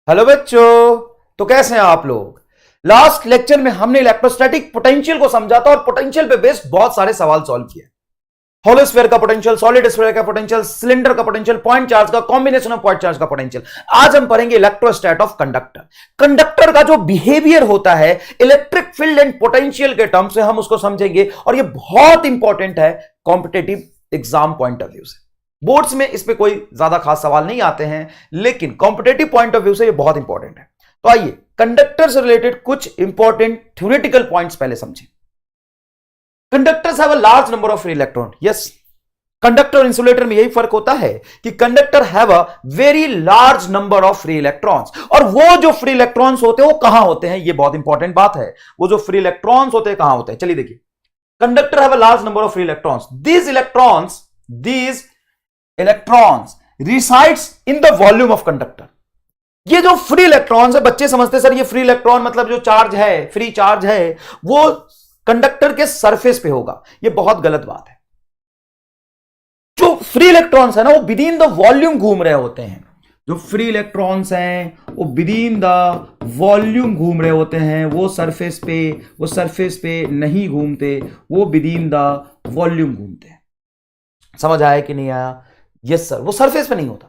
Hello बच्चों। तो कैसे हैं आप लोग। लास्ट लेक्चर में हमने इलेक्ट्रोस्टैटिक पोटेंशियल को समझा था और पोटेंशियल पे बेस्ड बहुत सारे सवाल सॉल्व किए। हॉलो स्फीयर का पोटेंशियल, सॉलिड स्फीयर का पोटेंशियल, सिलेंडर का पोटेंशियल, पॉइंट चार्ज का, कॉम्बिनेशन ऑफ पॉइंट चार्ज का पोटेंशियल। आज हम पढ़ेंगे इलेक्ट्रोस्टैट ऑफ कंडक्टर। कंडक्टर का जो बिहेवियर होता है इलेक्ट्रिक फील्ड एंड पोटेंशियल के टर्म से हम उसको समझेंगे और ये बहुत इंपॉर्टेंट है competitive exam point of view से। बोर्ड्स में इस पे कोई ज्यादा खास सवाल नहीं आते हैं, लेकिन कॉम्पिटेटिव पॉइंट ऑफ व्यू से ये बहुत इंपॉर्टेंट है। तो आइए कंडक्टर से रिलेटेड कुछ इंपॉर्टेंट थ्योरेटिकल पॉइंट्स पहले समझें। Conductors have a large number of free electron. Yes, conductor और इंसुलेटर में यही फर्क होता है कि conductor have a very large number of free electrons, और वो जो फ्री इलेक्ट्रॉन्स होते हैं वो कहां होते हैं, ये बहुत इंपॉर्टेंट बात है। वो जो फ्री इलेक्ट्रॉन्स होते हैं कहां होते हैं, चलिए देखिए। Conductor have a large number of free electrons. These electrons resides in the volume of conductor। ये जो फ्री इलेक्ट्रॉन्स है, बच्चे समझते सर ये फ्री इलेक्ट्रॉन मतलब जो चार्ज है, फ्री चार्ज है, वो कंडक्टर के सरफेस पे होगा। ये बहुत गलत बात है। जो फ्री इलेक्ट्रॉन्स है ना वो विद इन द वॉल्यूम घूम रहे होते हैं। जो फ्री इलेक्ट्रॉन्स हैं वो विद इन द वॉल्यूम घूम रहे होते हैं। वो सरफेस पे नहीं घूमते, वो विद इन द वॉल्यूम घूमते हैं। समझ आया कि नहीं आया? यस सर, वो सरफेस पे नहीं होता।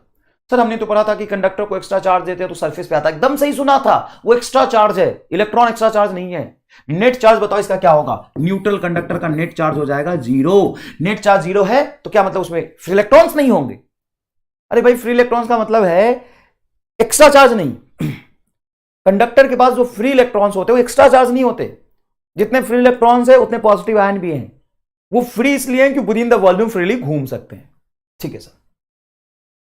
सर हमने तो पढ़ा था कि कंडक्टर को एक्स्ट्रा चार्ज देते हैं तो सरफेस पे आता है। एकदम सही सुना था, वो एक्स्ट्रा चार्ज है, इलेक्ट्रॉन एक्स्ट्रा चार्ज नहीं है। नेट चार्ज बताओ इसका क्या होगा? न्यूट्रल कंडक्टर का नेट चार्ज हो जाएगा जीरो। नेट चार्ज जीरो है तो क्या मतलब उसमें फ्री इलेक्ट्रॉन्स नहीं होंगे? अरे भाई, फ्री इलेक्ट्रॉन्स का मतलब है एक्स्ट्रा चार्ज नहीं। कंडक्टर के पास जो फ्री इलेक्ट्रॉन्स होते हैं वो एक्स्ट्रा चार्ज नहीं होते। जितने फ्री इलेक्ट्रॉन्स है उतने पॉजिटिव आयन भी हैं। वो फ्री इसलिए हैं कि within the volume freely घूम सकते हैं। ठीक है सर।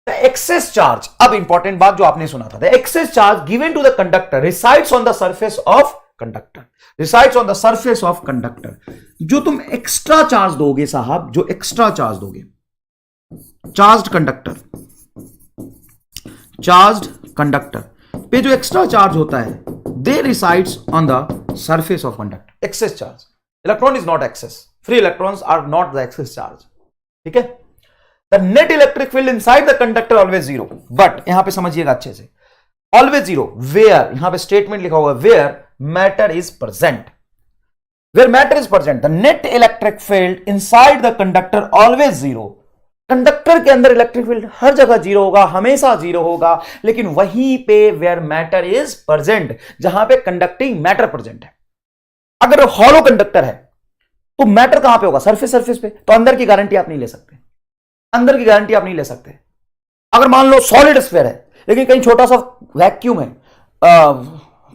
द एक्सेस चार्ज, अब इंपॉर्टेंट बात जो आपने सुना था, the excess charge given to the conductor resides on the surface of conductor. Resides on the surface of conductor. जो तुम एक्स्ट्रा चार्ज दोगे साहब, जो एक्स्ट्रा चार्ज दोगे, चार्ज्ड कंडक्टर पे जो एक्स्ट्रा चार्ज होता है, they resides on the surface of conductor. Access charge, electron is not excess, free electrons are not the excess charge. ठीक है। The net electric field inside the conductor always zero, but यहां पे समझिएगा अच्छे से, always zero where, यहां पे statement लिखा हुआ where matter is present, where matter is present the net electric field inside the conductor always zero। Conductor के अंदर इलेक्ट्रिक फील्ड हर जगह जीरो होगा, हमेशा जीरो होगा, लेकिन वहीं पे वेयर मैटर इज प्रेजेंट, जहां पे कंडक्टिंग मैटर प्रेजेंट है। अगर हॉलो कंडक्टर है तो मैटर कहां पे होगा? सरफेस पे। तो अंदर की गारंटी आप नहीं ले सकते, अंदर की गारंटी आप नहीं ले सकते। अगर मान लो सॉलिड स्फीयर है लेकिन कहीं छोटा सा वैक्यूम है,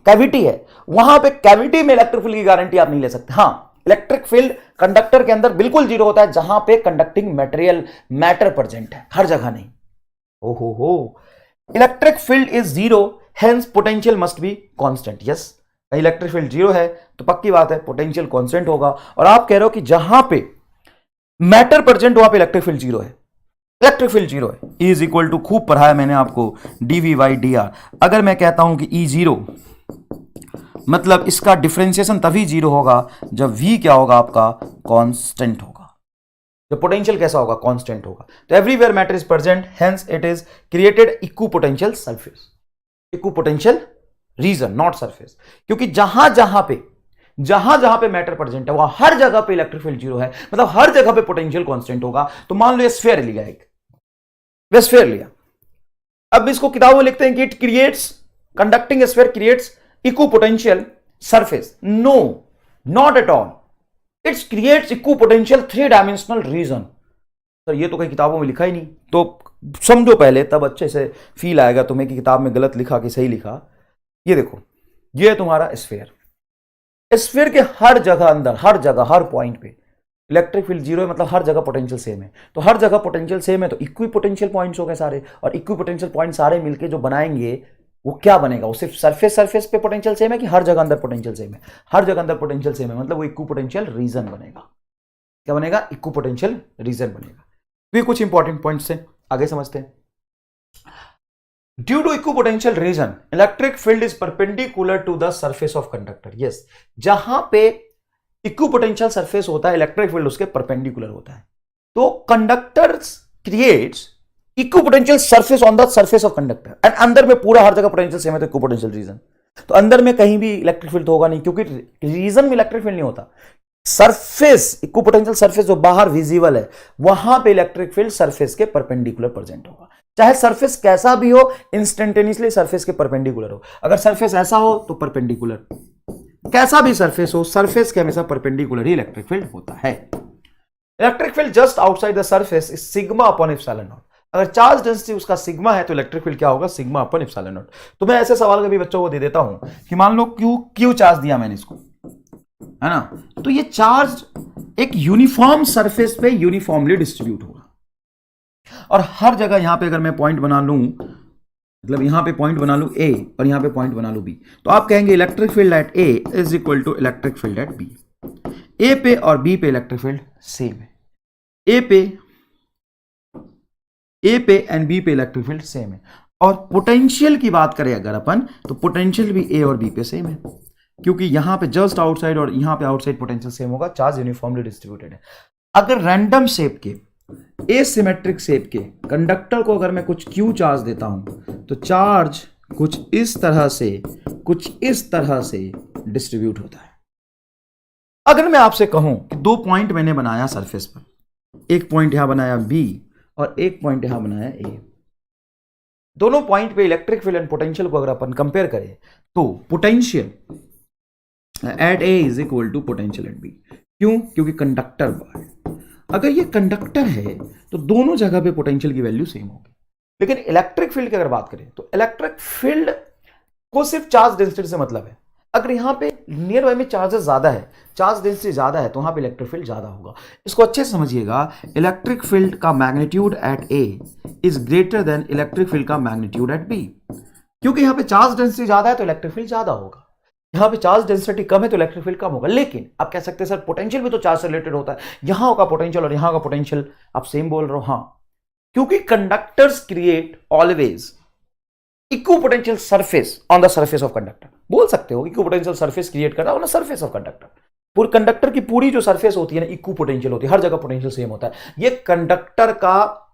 कैविटी है, वहां पे कैविटी में इलेक्ट्रिक फील्ड की गारंटी आप नहीं ले सकते। हां, इलेक्ट्रिक फील्ड कंडक्टर के अंदर बिल्कुल जीरो होता है जहां पे कंडक्टिंग मटेरियल मैटर प्रेजेंट है, हर जगह नहीं। ओहो, electric field is zero, hence potential must be constant. Yes, electric field zero है तो पक्की बात है पोटेंशियल कांस्टेंट होगा। और आप कह रहे हो कि जहां पे मैटर प्रेजेंट वहां पे इलेक्ट्रिक फील्ड जीरो है। इलेक्ट्रिक फील्ड जीरो है, E इज इक्वल टू, खूब पढ़ाया मैंने आपको, dV/dr। अगर मैं कहता हूं कि E जीरो, मतलब इसका डिफरेंशिएशन तभी जीरो होगा जब V क्या होगा आपका? कांस्टेंट होगा। जब पोटेंशियल कैसा होगा? कांस्टेंट होगा। तो everywhere matter is present, hence it is created equipotential surface, equipotential region, not surface. क्योंकि जहां जहां पे मैटर प्रेजेंट है वहां हर जगह पे इलेक्ट्रिक फील्ड जीरो है, मतलब हर जगह पे पोटेंशियल कांस्टेंट होगा। तो मान लो ये स्फीयर लिया, एक स्फीयर लिया, अब इसको किताबों में लिखते हैं कि it creates, conducting sphere creates equipotential surface. No, not at all, it's creates equipotential three dimensional region. Sir ये तो कहीं किताबों में लिखा ही नहीं, तो समझो पहले, तब अच्छे से फील आएगा तुम्हें कि किताब में गलत लिखा कि सही लिखा। ये देखो, ये है तुम्हारा स्फीयर। स्फीयर के हर जगह अंदर, हर जगह, हर पॉइंट पे इलेक्ट्रिक फील्ड जीरो है, मतलब हर जगह पोटेंशियल सेम है। तो हर जगह पोटेंशियल सेम है तो इक्वी पोटेंशियल पॉइंट्स हो गए सारे, और इक्वी पोटेंशियल पॉइंट सारे मिलके जो बनाएंगे वो क्या बनेगा? वो सिर्फ सरफेस पे पोटेंशियल सेम है कि हर जगह अंदर पोटेंशियल सेम है? हर जगह अंदर पोटेंशियल सेम है, मतलब वो इक्वी पोटेंशियल रीजन बनेगा। क्या बनेगा? इक्वी पोटेंशियल रीजन बनेगा। तो ये कुछ इंपॉर्टेंट पॉइंट्स हैं, आगे समझते हैं। Due to equipotential region, electric field is perpendicular to the surface of conductor. Yes, जहां पे इक्विपोटेंशियल सरफेस होता है इलेक्ट्रिक फील्ड उसके परपेंडिकुलर होता है। तो conductors creates equipotential surface on the surface of conductor, and अंदर में पूरा हर जगह पोटेंशियल सेम है तो इक्विपोटेंशियल रीजन, तो अंदर में कहीं भी इलेक्ट्रिक फील्ड तो होगा नहीं, क्योंकि रीजन में इलेक्ट्रिक फील्ड नहीं होता। सरफेस, इक्विपोटेंशियल सरफेस जो बाहर विजिबल है, वहां पे इलेक्ट्रिक फील्ड सरफेस के परपेंडिकुलर प्रेजेंट होगा। चाहे सरफेस कैसा भी हो, इंस्टेंटेनियसली सरफेस के परपेंडिकुलर हो। अगर सरफेस ऐसा हो तो परपेंडिकुलर, कैसा भी सरफेस हो, सरफेस के हमेशा परपेंडिकुलर ही इलेक्ट्रिक फील्ड होता है। Electric field just outside the surface is sigma upon epsilon not. अगर चार्ज डेंसिटी उसका सिग्मा है तो इलेक्ट्रिक फील्ड क्या होगा, सिग्मा अपॉन एप्सिलॉन नॉट। तो मैं ऐसे सवाल कभी बच्चों को दे देता हूं कि मान लो क्यू चार्ज दिया मैंने इसको, है ना, तो ये चार्ज एक यूनिफॉर्म सरफेस पे यूनिफॉर्मली डिस्ट्रीब्यूट होगा, और हर जगह यहां पे अगर मैं पॉइंट बना लूं, मतलब यहां पे पॉइंट बना लूं ए और यहां पे पॉइंट बना लूं बी, तो आप कहेंगे electric field at A is equal to electric field at B. A पे और बी पे इलेक्ट्रिक फील्ड सेम है, ए पे एंड बी पे इलेक्ट्रिक फील्ड सेम है। और पोटेंशियल की बात करें अगर अपन, तो पोटेंशियल भी ए और बी पे सेम है, क्योंकि यहां पे जस्ट आउटसाइड और यहां पे आउटसाइड पोटेंशियल सेम होगा, चार्ज यूनिफॉर्मली डिस्ट्रीब्यूटेड है। अगर रैंडम शेप के, एसिमेट्रिक शेप के कंडक्टर को अगर मैं कुछ क्यू चार्ज देता हूं, तो चार्ज कुछ इस तरह से डिस्ट्रीब्यूट होता है। अगर मैं आपसे कहूं कि दो पॉइंट मैंने बनाया सरफेस पर, एक पॉइंट यहां बनाया बी और एक पॉइंट यहां बनाया ए, दोनों पॉइंट पे इलेक्ट्रिक फील्ड एंड पोटेंशियल को अगर अपन कंपेयर करें, तो potential at A is equal to potential at B. क्यों? क्योंकि कंडक्टर बार, अगर ये कंडक्टर है तो दोनों जगह पे पोटेंशियल की वैल्यू सेम होगी। लेकिन इलेक्ट्रिक फील्ड की अगर बात करें तो इलेक्ट्रिक फील्ड को सिर्फ चार्ज डेंसिटी से मतलब है। अगर यहां पे नियर बाय में चार्जेस ज्यादा है, चार्ज डेंसिटी ज्यादा है, तो वहां पे इलेक्ट्रिक फील्ड ज्यादा होगा। इसको अच्छे से समझिएगा, इलेक्ट्रिक फील्ड का magnitude at A is greater than electric field का मैग्नीट्यूड एट बी। क्योंकि यहां पे चार्ज डेंसिटी ज्यादा है तो इलेक्ट्रिक फील्ड ज्यादा होगा, यहां पे चार्ज डेंसिटी कम है तो इलेक्ट्रिक फील्ड कम होगा। लेकिन आप कह सकते हैं सर पोटेंशियल भी तो चार्ज से रिलेटेड होता है, यहां का पोटेंशियल और यहां का पोटेंशियल आप सेम बोल रहे हो। हां, क्योंकि conductors create always equipotential surface on the surface of conductor. बोल सकते हो इक्विपोटेंशियल सरफेस क्रिएट कर रहा है on the surface of conductor. पूरी कंडक्टर की पूरी जो सरफेस होती है ना, इक्विपोटेंशियल होती है, हर जगह पोटेंशियल सेम होता है। ये कंडक्टर का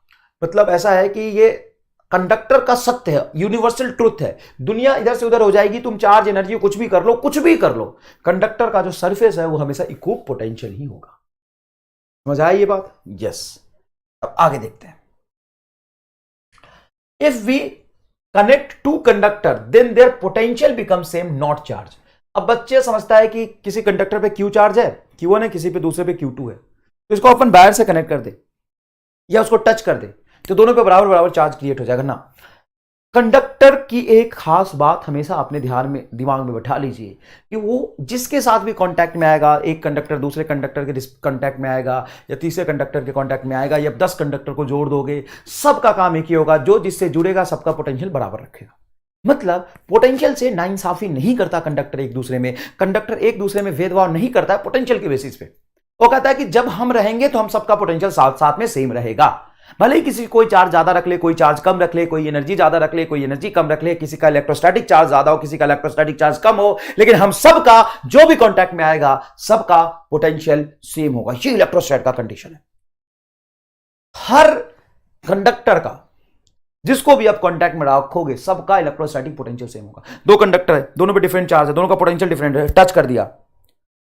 मतलब ऐसा है कि ये कंडक्टर का सत्य है, यूनिवर्सल ट्रुथ है। दुनिया इधर से उधर हो जाएगी, तुम चार्ज एनर्जी कुछ भी कर लो, कंडक्टर का जो सरफेस है वो हमेशा इक्विपोटेंशियल ही होगा। समझ आई ये बात? यस। अब आगे देखते हैं। If we connect to conductor then their potential become same, not charge. अब बच्चे समझता है कि किसी कंडक्टर पे क्यू चार्ज है, Q1 है, किसी पे दूसरे पे Q2 है, तो इसको अपन वायर से कनेक्ट कर दे या उसको टच कर दे तो दोनों पे बराबर बराबर चार्ज क्रिएट हो जाएगा ना। कंडक्टर की एक खास बात हमेशा अपने दिमाग में बैठा लीजिए कि वो जिसके साथ भी कांटेक्ट में आएगा, एक कंडक्टर दूसरे कंडक्टर के कांटेक्ट में आएगा या तीसरे कंडक्टर के कांटेक्ट में आएगा या 10 कंडक्टर को जोड़ दोगे, सबका काम एक ही होगा, जो जिससे जुड़ेगा सबका पोटेंशियल बराबर रखेगा। मतलब पोटेंशियल से नाइंसाफी नहीं करता कंडक्टर एक दूसरे में, कंडक्टर एक दूसरे में भेदभाव नहीं करता है पोटेंशियल के बेसिस पे। वो कहता है कि जब हम रहेंगे तो हम सबका पोटेंशियल साथ साथ में सेम रहेगा। भले ही किसी कोई चार्ज ज्यादा रख ले, कोई चार्ज कम रख ले, कोई एनर्जी ज्यादा रख ले, कोई एनर्जी कम रख ले, किसी का इलेक्ट्रोस्टैटिक चार्ज ज्यादा हो, किसी का इलेक्ट्रोस्टैटिक चार्ज कम हो, लेकिन हम सबका जो भी कांटेक्ट में आएगा सबका पोटेंशियल सेम होगा। ये इलेक्ट्रोस्टैट का कंडीशन है। हर कंडक्टर का जिसको भी आप कांटेक्ट में रखोगे सबका इलेक्ट्रोस्टैटिक पोटेंशियल सेम होगा। दो कंडक्टर है, दोनों पे डिफरेंट चार्ज है, दोनों का पोटेंशियल डिफरेंट है, टच कर दिया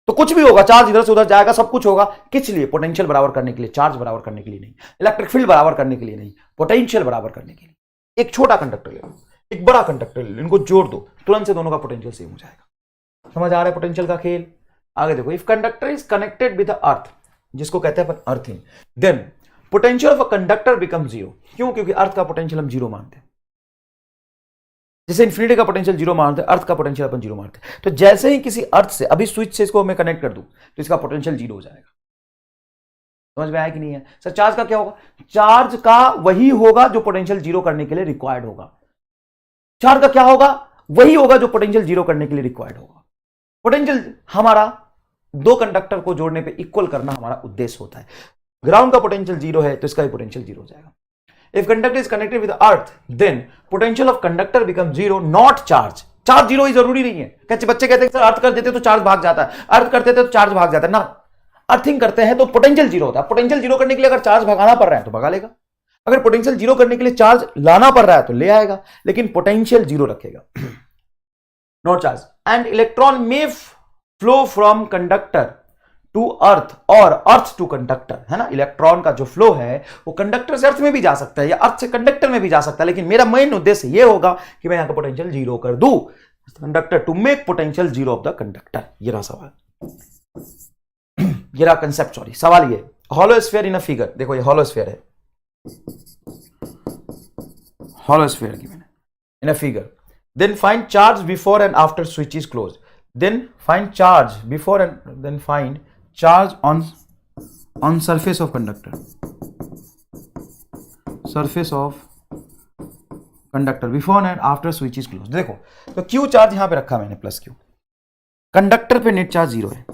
तो कुछ भी होगा, चार्ज इधर से उधर जाएगा, सब कुछ होगा। किस लिए? पोटेंशियल बराबर करने के लिए, चार्ज बराबर करने के लिए नहीं, इलेक्ट्रिक फील्ड बराबर करने के लिए नहीं, पोटेंशियल बराबर करने के लिए। एक छोटा कंडक्टर ले लो, एक बड़ा कंडक्टर ले लो, इनको जोड़ दो, तुरंत से दोनों का पोटेंशियल सेम हो जाएगा। समझ आ रहा है पोटेंशियल का खेल? आगे देखो, if conductor is connected with the earth, जिसको कहते हैं अपन earthing, then potential of a conductor become zero. क्यों? क्योंकि अर्थ का पोटेंशियल हम जीरो मानते हैं। जैसे इन्फिनिटी का पोटेंशियल जीरो मानते हैं, अर्थ का पोटेंशियल अपन जीरो मानते हैं। तो जैसे ही किसी अर्थ से अभी स्विच से इसको मैं कनेक्ट कर दूं तो इसका पोटेंशियल जीरो हो जाएगा। समझ में आया कि नहीं है? सर चार्ज का क्या होगा? चार्ज का वही होगा जो पोटेंशियल जीरो करने के लिए रिक्वायर्ड होगा। चार्ज का क्या होगा? वही होगा जो पोटेंशियल जीरो करने के लिए रिक्वायर्ड होगा। पोटेंशियल हमारा दो कंडक्टर को जोड़ने पर इक्वल करना हमारा उद्देश्य होता है। ग्राउंड का पोटेंशियल जीरो है तो इसका भी पोटेंशियल जीरो हो जाएगा। If conductor is connected with the earth, then potential of conductor becomes zero, not charge. Charge zero ही जरूरी नहीं है। कैसे बच्चे कहते हैं सर अर्थ कर देते तो चार्ज भाग जाता है, अर्थ करते थे तो चार्ज भाग जाता है ना। अर्थिंग करते हैं तो पोटेंशियल जीरो होता है। पोटेंशियल जीरो करने के लिए अगर चार्ज भगाना पड़ रहा है तो भगा लेगा, अगर पोटेंशियल जीरो करने के लिए चार्ज लाना पड़ रहा है तो ले आएगा, लेकिन पोटेंशियल जीरो रखेगा। Note charge and electron may flow from conductor to earth और अर्थ टू कंडक्टर, है ना। इलेक्ट्रॉन का जो फ्लो है वो कंडक्टर से अर्थ में भी जा सकता है या अर्थ से कंडक्टर में भी जा सकता है, लेकिन मेरा मेन उद्देश्य ये होगा कि मैं यहां का पोटेंशियल जीरो कर दूं conductor to make potential zero of the conductor. ये रहा सवाल, ये रहा कंसेप्ट, सॉरी सवाल ये। Hollow sphere in a figure, देखो ये हॉलो स्फीयर है, हॉलो स्फीयर की मैंने in a figure. Then find charge before and after switch is close, then find charge before and then find charge on surface of conductor, surface of conductor before and after switch is closed। देखो तो Q charge यहां पे रखा मैंने plus Q, conductor पे net charge zero है,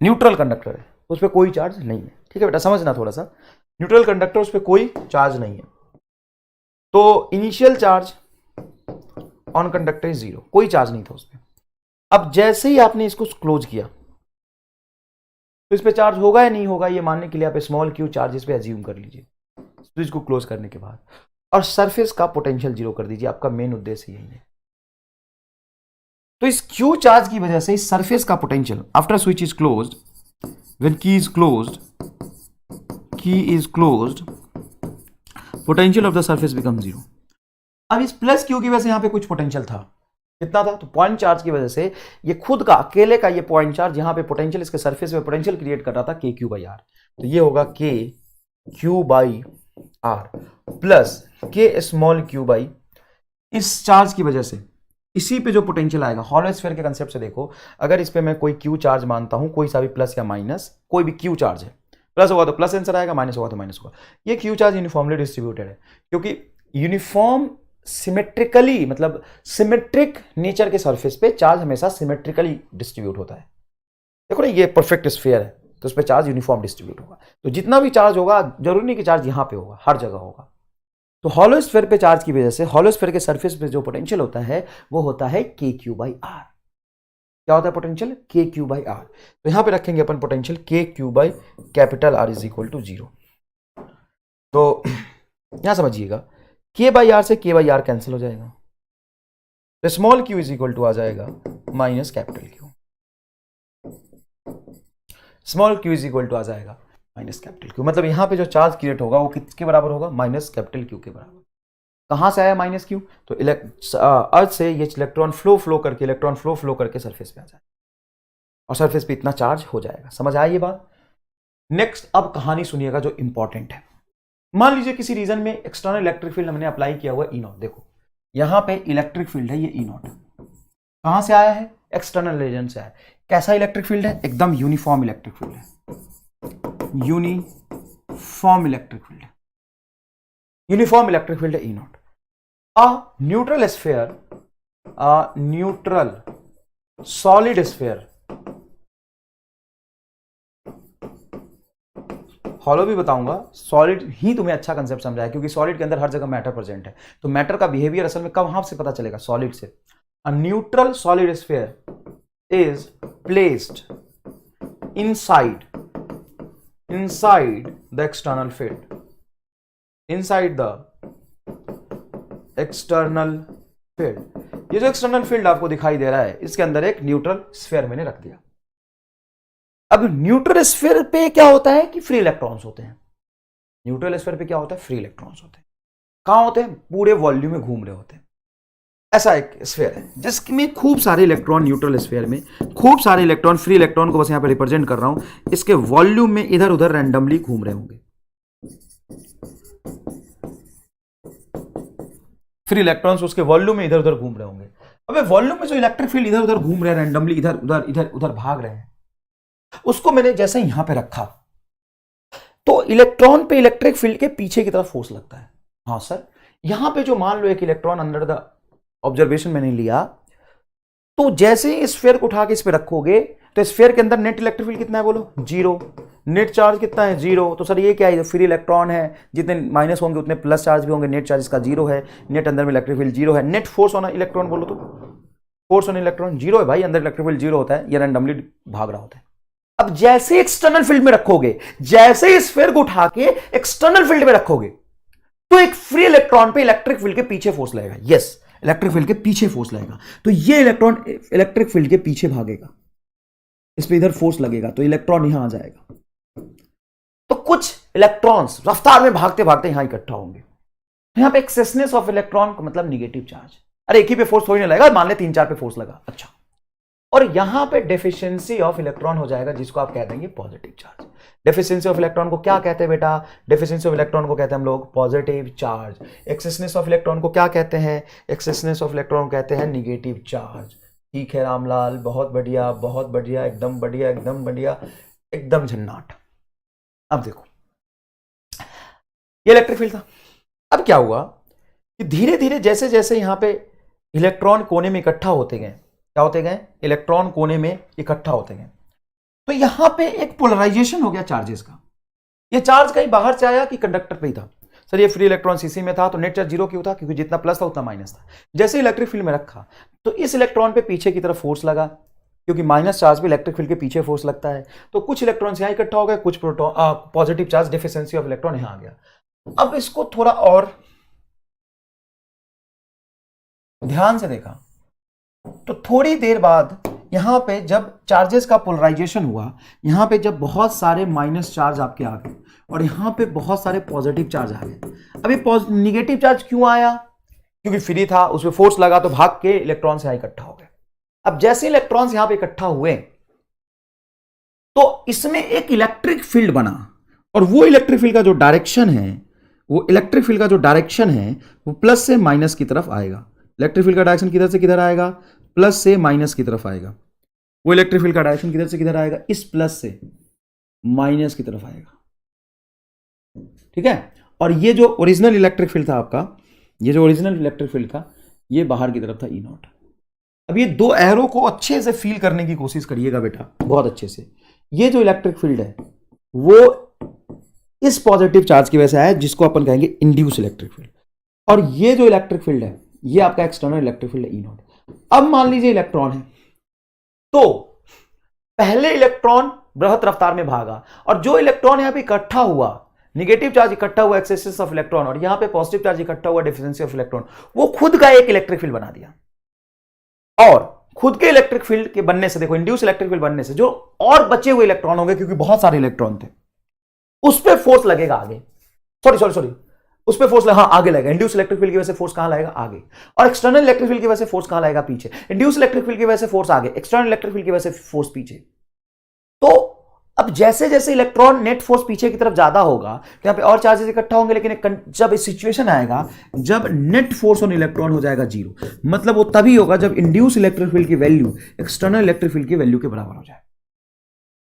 neutral conductor है, उस पर कोई चार्ज नहीं है। ठीक है बेटा, समझना थोड़ा सा, न्यूट्रल कंडक्टर उस पर कोई चार्ज नहीं है, तो initial charge on conductor is zero, कोई चार्ज नहीं था उस पर। अब जैसे ही आपने इसको क्लोज किया तो इस पे चार्ज होगा या नहीं होगा, ये मानने के लिए आप स्मॉल क्यू चार्ज इस पे एज्यूम कर लीजिए स्विच को क्लोज करने के बाद, और सरफेस का पोटेंशियल जीरो कर दीजिए। आपका मेन उद्देश्य यही है। तो इस क्यू चार्ज की वजह से इस सरफेस का potential after switch is closed, when key is closed potential of the surface become zero. अब इस प्लस क्यू की वजह से यहां पे कुछ पोटेंशियल था, कितना था, तो पॉइंट चार्ज की वजह से ये खुद का अकेले का ये पॉइंट चार्ज यहां पे पोटेंशियल, इसके सरफेस पे पोटेंशियल क्रिएट कर रहा था के क्यू बाई आर। तो ये होगा k Q by are plus के स्मॉल क्यू बाई, इस चार्ज की वजह से इसी पे जो पोटेंशियल आएगा, हॉलो स्फीयर के कंसेप्ट से देखो, अगर इस पे मैं कोई क्यू चार्ज मानता हूं, कोई सा भी प्लस या माइनस, कोई भी क्यू चार्ज है, प्लस होगा तो प्लस आंसर आएगा, माइनस होगा तो माइनस होगा। ये क्यू चार्ज यूनिफॉर्मली डिस्ट्रीब्यूटेड है, क्योंकि यूनिफॉर्म सिमेट्रिकली, मतलब सिमेट्रिक नेचर के सरफेस पे चार्ज हमेशा सिमेट्रिकली डिस्ट्रीब्यूट होता है। देखो ना, ये परफेक्ट स्फीयर है तो उस पर चार्ज यूनिफॉर्म डिस्ट्रीब्यूट होगा, तो जितना भी चार्ज होगा जरूरी नहीं कि चार्ज यहां पे होगा, हर जगह होगा। तो हॉलो स्फीयर पे चार्ज की वजह से हॉलो स्फीयर के सरफेस पे जो पोटेंशियल होता है वो होता है के क्यू बाई आर। क्या होता है potential, k Q by are. तो यहां पे रखेंगे अपन potential k Q by capital R is equal to zero. तो यहां समझिएगा, के बाई आर से के बाई आर कैंसिल हो जाएगा, तो small q is equal to आ जाएगा minus capital q, small q is equal to आ जाएगा माइनस कैपिटल क्यू। मतलब यहां पे जो चार्ज क्रिएट होगा वो किसके बराबर होगा, माइनस कैपिटल क्यू के बराबर। कहां से आया माइनस क्यू, तो अर्थ से ये इलेक्ट्रॉन फ्लो करके सरफेस पे आ जाएगा और सरफेस पे इतना चार्ज हो जाएगा। समझ आया ये बात। नेक्स्ट अब कहानी सुनिएगा जो इंपॉर्टेंट है। मान लीजिए किसी रीजन में एक्सटर्नल इलेक्ट्रिक फील्ड हमने अप्लाई किया हुआ ई नॉट, देखो यहां पे इलेक्ट्रिक फील्ड है, ये ई नॉट कहां से आया है, एक्सटर्नल रीजन से आया। कैसा इलेक्ट्रिक फील्ड है, एकदम यूनिफॉर्म इलेक्ट्रिक फील्ड है, यूनिफॉर्म इलेक्ट्रिक फील्ड है, यूनिफॉर्म इलेक्ट्रिक फील्ड है E naught. A neutral sphere, neutral solid sphere, hollow भी बताऊंगा, सॉलिड ही तुम्हें अच्छा कंसेप्ट समझाया, क्योंकि सॉलिड के अंदर हर जगह मैटर प्रेजेंट है, तो मैटर का बिहेवियर असल में कहां से पता चलेगा, सॉलिड से। A neutral solid sphere is placed inside the external field, inside the external field. ये जो एक्सटर्नल फील्ड आपको दिखाई दे रहा है, इसके अंदर एक न्यूट्रल स्फीयर मैंने रख दिया। अब न्यूट्रल स्फीयर पे क्या होता है कि फ्री इलेक्ट्रॉन्स होते हैं, न्यूट्रल स्फीयर पे क्या होता है, फ्री इलेक्ट्रॉन्स होते हैं। कहां होते हैं, पूरे वॉल्यूम में घूम रहे होते हैं। ऐसा एक स्फीयर है जिसमें खूब सारे इलेक्ट्रॉन, न्यूट्रल स्फीयर में खूब सारे इलेक्ट्रॉन, फ्री इलेक्ट्रॉन को बस यहां पे रिप्रेजेंट कर रहा हूं, इसके वॉल्यूम में इधर उधर रैंडमली घूम रहे होंगे। फ्री इलेक्ट्रॉन्स उसके वॉल्यूम में इधर उधर घूम रहे होंगे। अब वॉल्यूम में जो इलेक्ट्रिक फील्ड इधर उधर घूम रहे हैं, रैंडमली इधर उधर इधर उधर भाग रहे हैं, उसको मैंने जैसे यहां पे रखा तो इलेक्ट्रॉन पे इलेक्ट्रिक फील्ड के पीछे की तरफ फोर्स लगता है। हाँ सर, यहां पे जो मान लो एक इलेक्ट्रॉन अंडर द ऑब्जर्वेशन मैंने लिया, तो जैसे ही स्फीयर को उठा के इस पे रखोगे तो स्फीयर के अंदर नेट इलेक्ट्रिक फील्ड कितना है, बोलो जीरो। नेट चार्ज कितना है, जीरो। तो सर ये क्या है, फ्री इलेक्ट्रॉन है, जितने माइनस होंगे उतने प्लस चार्ज भी होंगे, नेट चार्ज इसका जीरो है, नेट अंदर में इलेक्ट्रिक फील्ड जीरो है। नेट फोर्स ऑन इलेक्ट्रॉन बोलो तो फोर्स ऑन इलेक्ट्रॉन जीरो है भाई, अंदर इलेक्ट्रिक फील्ड जीरो होता है, ये रैंडमली भाग रहा होता है। अब जैसे एक्सटर्नल फील्ड में रखोगे, जैसे ही स्फीयर को उठा के एक्सटर्नल फील्ड में रखोगे, तो एक फ्री इलेक्ट्रॉन पे इलेक्ट्रिक फील्ड के पीछे फोर्स लगेगा। यस, इलेक्ट्रिक फील्ड के पीछे फोर्स लगेगा, तो ये इलेक्ट्रॉन इलेक्ट्रिक फील्ड के पीछे भागेगा, इस पे इधर फोर्स लगेगा, तो इलेक्ट्रॉन यहां आ जाएगा। तो कुछ इलेक्ट्रॉन्स रफ्तार में भागते भागते यहां इकट्ठा होंगे। यहां पे एक्सेसनेस ऑफ इलेक्ट्रॉन का मतलब निगेटिव चार्ज। अरे एक ही पे फोर्स थोड़ी नहीं लगेगा, मान ले 3-4 पे फोर्स लगा, अच्छा। और यहां पे डेफिशिएंसी ऑफ इलेक्ट्रॉन हो जाएगा, जिसको आप कह देंगे positive charge. Deficiency of electron को क्या कहते हैं बेटा? डेफिशिएंसी ऑफ इलेक्ट्रॉन को कहते हैं हम लोग पॉजिटिव चार्ज। एक्सेसनेस ऑफ इलेक्ट्रॉन को क्या कहते हैं? एक्सेसनेस ऑफ इलेक्ट्रॉन कहते हैं निगेटिव चार्ज। ठीक है रामलाल, बहुत बढ़िया, बहुत बढ़िया, एकदम बढ़िया, एकदम बढ़िया, एकदम झन्नाट। अब देखो, ये इलेक्ट्रिक फील्ड था। अब क्या हुआ कि धीरे धीरे जैसे जैसे यहां पे इलेक्ट्रॉन कोने में इकट्ठा होते गए, क्या होते गए? इलेक्ट्रॉन कोने में इकट्ठा होते गए, तो यहां पे एक पोलराइजेशन हो गया चार्जेस का। ये चार्ज कहीं बाहर से आया कि कंडक्टर पे ही था? सर ये फ्री इलेक्ट्रॉन सीसी में था, तो नेट चार्ज जीरो क्यों था? क्योंकि जितना प्लस था उतना माइनस था। जैसे इलेक्ट्रिक फील्ड में रखा, तो इस इलेक्ट्रॉन पे पीछे की तरफ फोर्स लगा, क्योंकि माइनस चार्ज पे इलेक्ट्रिक फील्ड के पीछे फोर्स लगता है। तो कुछ इलेक्ट्रॉन्स यहां इकट्ठा हो गए, कुछ proton positive charge deficiency of electron यहां आ गया। अब इसको थोड़ा और ध्यान से देखा, तो थोड़ी देर बाद यहां पे जब चार्जेस का पोलराइजेशन हुआ, यहां पे जब बहुत सारे माइनस चार्ज आपके आ गए और यहां पे बहुत सारे पॉजिटिव चार्ज आ गए। अब ये निगेटिव चार्ज क्यों आया? क्योंकि फ्री था, उसमें फोर्स लगा, तो भाग के इलेक्ट्रॉन्स यहां इकट्ठा हो गए। अब जैसे इलेक्ट्रॉन्स यहां पे इकट्ठा हुए, तो इसमें एक इलेक्ट्रिक फील्ड बना, और वो इलेक्ट्रिक फील्ड का जो डायरेक्शन है, वो इलेक्ट्रिक फील्ड का जो डायरेक्शन है वो प्लस से माइनस की तरफ आएगा। इलेक्ट्रिक फील्ड का डायरेक्शन किधर से किधर आएगा? प्लस से माइनस की तरफ आएगा। वो इलेक्ट्रिक फील्ड का डायरेक्शन किधर से किधर आएगा? इस प्लस से माइनस की तरफ आएगा। ठीक है, और ये जो ओरिजिनल इलेक्ट्रिक फील्ड था आपका, ये जो ओरिजिनल इलेक्ट्रिक फील्ड था, ये बाहर की तरफ था ई नॉट। अब ये दो एरो को अच्छे से फील करने की कोशिश करिएगा बेटा, बहुत अच्छे से। ये जो इलेक्ट्रिक फील्ड है वो इस पॉजिटिव चार्ज की वजह से आया, जिसको अपन कहेंगे इंड्यूस इलेक्ट्रिक फील्ड, और ये जो इलेक्ट्रिक फील्ड है ये आपका एक्सटर्नल इलेक्ट्रिक फील्ड है ई नॉट। अब मान लीजिए इलेक्ट्रॉन है, तो पहले इलेक्ट्रॉन बृहत रफ्तार में भागा, और जो इलेक्ट्रॉन यहां पे इकट्ठा हुआ, निगेटिव चार्ज इकट्ठा हुआ एक्सेस ऑफ इलेक्ट्रॉन, और यहां पे पॉजिटिव चार्ज इकट्ठा हुआ डेफिशिएंसी ऑफ इलेक्ट्रॉन, वो खुद का एक इलेक्ट्रिक फील्ड बना दिया। और खुद के इलेक्ट्रिक फील्ड के बनने से, देखो इंड्यूस इलेक्ट्रिक फील्ड बनने से जो और बचे हुए इलेक्ट्रॉन होंगे, क्योंकि बहुत सारे इलेक्ट्रॉन थे, उस पर फोर्स लगेगा आगे। सॉरी, उस पर फोर्स आगे लगेगा। इंड्यूस इलेक्ट्रिक फील्ड की वजह से फोर्स कहां लगेगा? आगे। और एक्सटर्नल इलेक्ट्रिक फील्ड की वजह से फोर्स कहां लगेगा? पीछे। इंड्यूस इलेक्ट्रिक फील्ड की वजह से फोर्स आगे, एक्सटर्नल इलेक्ट्रिक फील्ड की वजह से फोर्स पीछे। तो अब जैसे जैसे इलेक्ट्रॉन नेट फोर्स पीछे की तरफ ज्यादा होगा, तो यहां पे और चार्जेस इकट्ठा होंगे, लेकिन जब इस सिचुएशन आएगा जब नेट फोर्स ऑन इलेक्ट्रॉन हो जाएगा जीरो, मतलब वो तभी होगा जब इंड्यूस इलेक्ट्रिक फील्ड की वैल्यू एक्सटर्नल इलेक्ट्रिक फील्ड की वैल्यू के बराबर हो जाए।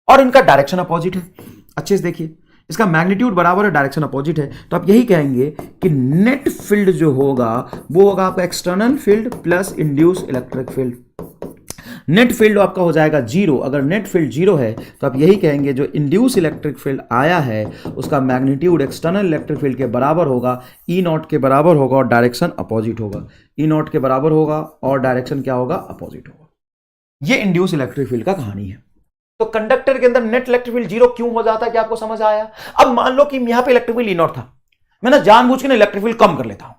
और इनका डायरेक्शन अपोजिट है, अच्छे से देखिए, इसका मैग्नीट्यूड बराबर है, डायरेक्शन अपोजिट है, तो आप यही कहेंगे कि नेट फील्ड जो होगा वो होगा आपका external field plus induce electric field. Net field आपका हो जाएगा जीरो। अगर नेट फील्ड जीरो है तो आप यही कहेंगे जो इंड्यूस इलेक्ट्रिक फील्ड आया है उसका मैग्नीट्यूड एक्सटर्नल इलेक्ट्रिक फील्ड के बराबर होगा, ई नॉट के बराबर होगा, और डायरेक्शन अपोजिट होगा। ई नॉट के बराबर होगा और डायरेक्शन क्या होगा? अपोजिट होगा। ये इंड्यूस इलेक्ट्रिक फील्ड का कहानी है। तो कंडक्टर के अंदर नेट इलेक्ट्रिक फील्ड जीरो क्यों हो जाता है, क्या आपको समझ आया? अब मान लो कि यहां पे इलेक्ट्रिक फील्ड ई नॉट था, मैं ना जानबूझ के ना इलेक्ट्रिक फील्ड कम कर लेता हूं।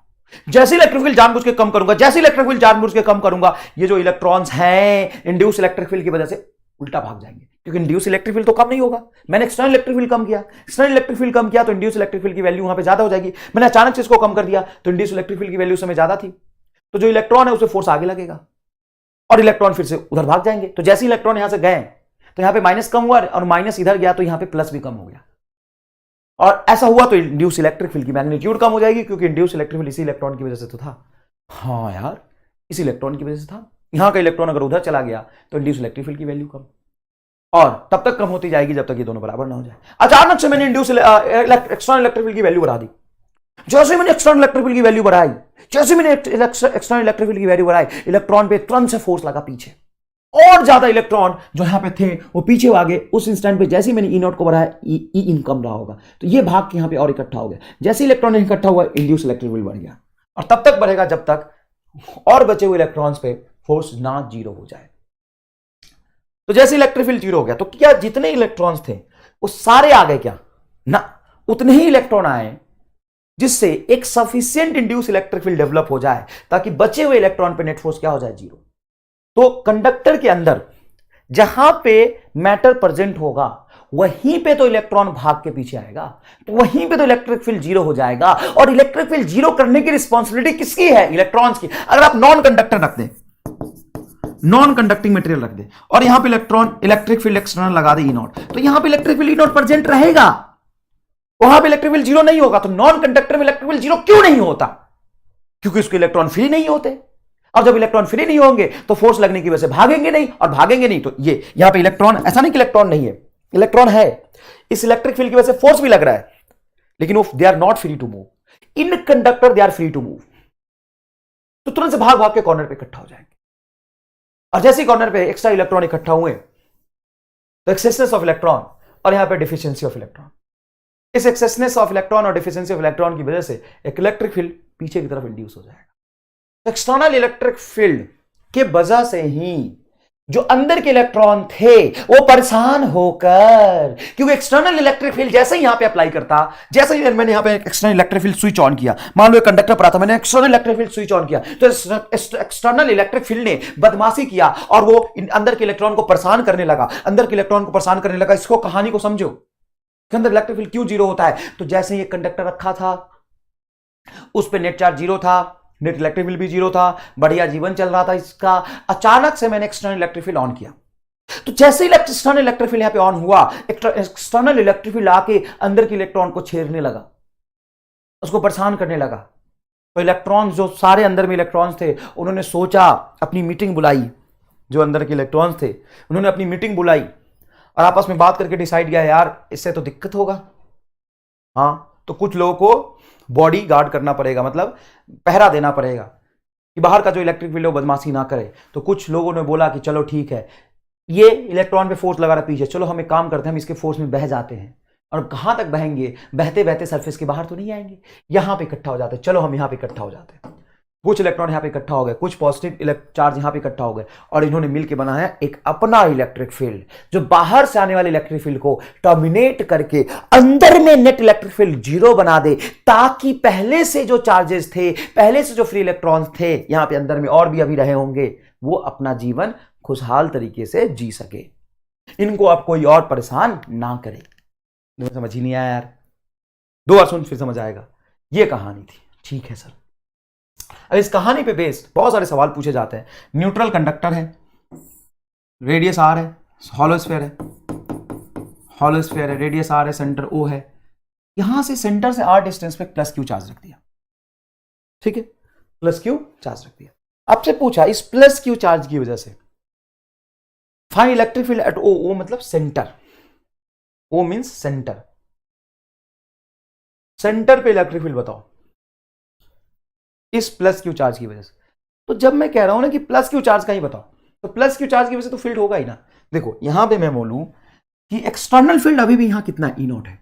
जैसे इलेक्ट्रिक फील्ड जानबूझ के कम करूंगा, जैसे इलेक्ट्रिक फील्ड जानबूझ के कम करूंगा, ये जो इलेक्ट्रॉन्स हैं इंड्यूस इलेक्ट्रिक फील्ड की वजह से उल्टा भाग जाएंगे, क्योंकि इंड्यूस इलेक्ट्रिक फील्ड तो कम नहीं होगा। मैंने एक्सटर्नल इलेक्ट्रिक फील्ड कम किया, एक्सटर्नल इलेक्ट्रिक फील्ड कम किया तो इंड्यूस इलेक्ट्रिक फील्ड की वैल्यू वहां पे ज्यादा हो जाएगी। मैंने अचानक से इसको कम कर दिया तो इंड्यूस इलेक्ट्रिक फील्ड की वैल्यू समय ज्यादा थी, तो जो इलेक्ट्रॉन है उसे फोर्स आगे लगेगा और इलेक्ट्रॉन फिर से उधर भाग जाएंगे। तो जैसे इलेक्ट्रॉन यहां से गए तो यहां पे माइनस कम हुआ और माइनस इधर गया तो यहां पे प्लस भी कम हो गया, और ऐसा हुआ तो इंड्यूस इलेक्ट्रिक फील्ड की मैग्नीट्यूड कम हो जाएगी, क्योंकि इंड्यूस इलेक्ट्रिक फील्ड इसी इलेक्ट्रॉन की वजह से तो था। हाँ यार, इसी इलेक्ट्रॉन की वजह से था। यहां का इलेक्ट्रॉन अगर उधर चला गया तो इंड्यूस इलेक्ट्रिक फील्ड की वैल्यू कम, और तब तक कम होती जाएगी जब तक ये दोनों बराबर ना हो जाए। अचानक से मैंने इंड्यूस एक्सटर्नल इलेक्ट्रिक फील्ड की वैल्यू बढ़ा दी। जैसे मैंने एक्सटर्नल इलेक्ट्रिक फील्ड की वैल्यू बढ़ाई, जैसे मैंने एक्सटर्नल इलेक्ट्रिक फील्ड की वैल्यू बढ़ाई, इलेक्ट्रॉन पे तुरंत से फोर्स लगा पीछे, और ज्यादा इलेक्ट्रॉन जो यहां पे थे वो पीछे भागे। उस इंस्टेंट पे जैसे ही मैंने ई नॉट को बढ़ाया, ई इन कम रहा होगा, तो ये भाग के यहां पे और इकट्ठा हो गया। जैसे इलेक्ट्रॉन इकट्ठा हुआ, इंड्यूस इलेक्ट्रिक फील्ड बढ़ गया, और तब तक बढ़ेगा जब तक और बचे हुए इलेक्ट्रॉन्स पे फोर्स ना जीरो हो जाए। तो जैसे इलेक्ट्रिक फील्ड जीरो हो गया तो क्या जितने इलेक्ट्रॉन्स थे वो सारे आ गए क्या? ना, उतने ही इलेक्ट्रॉन आए जिससे एक sufficient induce electric field develop हो जाए ताकि बचे हुए इलेक्ट्रॉन पे नेट फोर्स क्या हो जाए? जीरो। तो कंडक्टर के अंदर जहां पे मैटर प्रेजेंट होगा वहीं पे तो इलेक्ट्रॉन भाग के पीछे आएगा, तो वहीं पे तो इलेक्ट्रिक फील्ड जीरो हो जाएगा। और इलेक्ट्रिक फील्ड जीरो करने की रिस्पॉन्सिबिलिटी किसकी है? इलेक्ट्रॉन्स की। अगर आप नॉन कंडक्टर रख दें, नॉन कंडक्टिंग मटेरियल रख दें और यहां पे इलेक्ट्रिक फील्ड एक्सटर्नल लगा दे E0, तो यहां पे इलेक्ट्रिक फील्ड E0 प्रेजेंट रहेगा, वहां पे इलेक्ट्रिक फील्ड जीरो नहीं होगा। तो नॉन कंडक्टर में इलेक्ट्रिक फील्ड जीरो क्यों नहीं होता? क्योंकि उसके इलेक्ट्रॉन फ्री नहीं होते। और जब इलेक्ट्रॉन फ्री नहीं होंगे तो फोर्स लगने की वजह से भागेंगे नहीं, और भागेंगे नहीं तो ये यहां पे इलेक्ट्रॉन, ऐसा नहीं कि इलेक्ट्रॉन नहीं है, इलेक्ट्रॉन है, इस इलेक्ट्रिक फील्ड की वजह से फोर्स भी लग रहा है, लेकिन वो they are not free to move. In conductor they are free to move, तो तुरंत से भाग भाग के कॉर्नर पे इकट्ठा हो जाएंगे। और जैसे कॉर्नर पे एक्स्ट्रा इलेक्ट्रॉन इकट्ठा हुए तो एक्सेसनेस ऑफ इलेक्ट्रॉन और यहां पे डिफिशियंसी ऑफ इलेक्ट्रॉन, इस एक्सेसनेस ऑफ इलेक्ट्रॉन और डिफिशियंसी ऑफ इलेक्ट्रॉन की वजह से एक इलेक्ट्रिक फील्ड पीछे की तरफ इंड्यूस हो जाएगा। एक्सटर्नल इलेक्ट्रिक फील्ड के वजह से ही जो अंदर के इलेक्ट्रॉन थे वो परेशान होकर, क्योंकि एक्सटर्नल इलेक्ट्रिक फील्ड जैसे ही यहां पे अप्लाई करता, जैसे ही मैंने यहां पे external electric field switch on किया, मान लो एक कंडक्टर पर आता, मैंने external electric field switch on किया, तो एक्सटर्नल इलेक्ट्रिक फील्ड ने बदमाशी किया और वो अंदर के इलेक्ट्रॉन को परेशान करने लगा, अंदर के इलेक्ट्रॉन को परेशान करने लगा। इसको, कहानी को समझो कि अंदर इलेक्ट्रिक फील्ड क्यों जीरो होता है। तो जैसे ही एक कंडक्टर रखा था उस पर नेट चार्ज जीरो था, नेट इलेक्ट्रिक फील्ड भी जीरो था, बढ़िया जीवन चल रहा था इसका। अचानक से मैंने एक्सटर्नल इलेक्ट्रिक फील्ड ऑन किया, तो जैसे ही एक्सटर्नल इलेक्ट्रिक फील्ड यहां पे ऑन हुआ, एक्सटर्नल इलेक्ट्रिक फील्ड आके अंदर के इलेक्ट्रॉन को छेड़ने लगा, उसको परेशान करने लगा। तो इलेक्ट्रॉन्स, जो सारे अंदर में इलेक्ट्रॉन्स थे, उन्होंने सोचा, अपनी मीटिंग बुलाई, जो अंदर के इलेक्ट्रॉन्स थे उन्होंने अपनी मीटिंग बुलाई और आपस में बात करके डिसाइड किया, यार इससे तो दिक्कत होगा, हाँ, तो कुछ लोगों को बॉडी गार्ड करना पड़ेगा, मतलब पहरा देना पड़ेगा कि बाहर का जो इलेक्ट्रिक फील्ड है वो बदमाशी ना करे। तो कुछ लोगों ने बोला कि चलो ठीक है, ये इलेक्ट्रॉन पे फोर्स लगा रहा पीछे, चलो हम एक काम करते हैं, हम इसके फोर्स में बह जाते हैं। और कहां तक बहेंगे? बहते बहते सरफेस के बाहर तो नहीं आएंगे, यहां पे इकट्ठा हो जाते हैं, चलो हम यहां पे इकट्ठा हो जाते हैं। कुछ इलेक्ट्रॉन यहां पे इकट्ठा हो गए, कुछ पॉजिटिव चार्ज यहां पे इकट्ठा हो गए, और इन्होंने मिलकर बनाया एक अपना इलेक्ट्रिक फील्ड, जो बाहर से आने वाले इलेक्ट्रिक फील्ड को टर्मिनेट करके अंदर में नेट इलेक्ट्रिक फील्ड जीरो बना दे, ताकि पहले से जो चार्जेस थे, पहले से जो फ्री इलेक्ट्रॉन्स थे यहां पे अंदर में और भी अभी रहे होंगे, वो अपना जीवन खुशहाल तरीके से जी सके, इनको अब कोई और परेशान ना करे। समझ ही नहीं आया यार? दो बार सुन फिर समझ आएगा। ये कहानी थी, ठीक है सर। अब इस कहानी पे बेस्ड बहुत सारे सवाल पूछे जाते हैं। न्यूट्रल कंडक्टर है, रेडियस आर है, हॉलो स्फीयर है, रेडियस आर है, सेंटर ओ है, यहां से सेंटर से आर डिस्टेंस पे प्लस क्यू चार्ज रख दिया, ठीक है, प्लस क्यू चार्ज रख दिया। आपसे पूछा इस प्लस क्यू चार्ज की वजह से फाइंड इलेक्ट्रिक फील्ड एट ओ, ओ मतलब सेंटर, ओ मींस सेंटर, सेंटर पे इलेक्ट्रिक फील्ड बताओ इस प्लस क्यू चार्ज की वजह से। तो जब मैं कह रहा हूं ना कि प्लस क्यू चार्ज का ही बताओ, तो प्लस क्यू चार्ज की वजह से तो फील्ड होगा ही ना। देखो यहां पे मैं बोलूं कि एक्सटर्नल फील्ड अभी भी यहां कितना E0 है,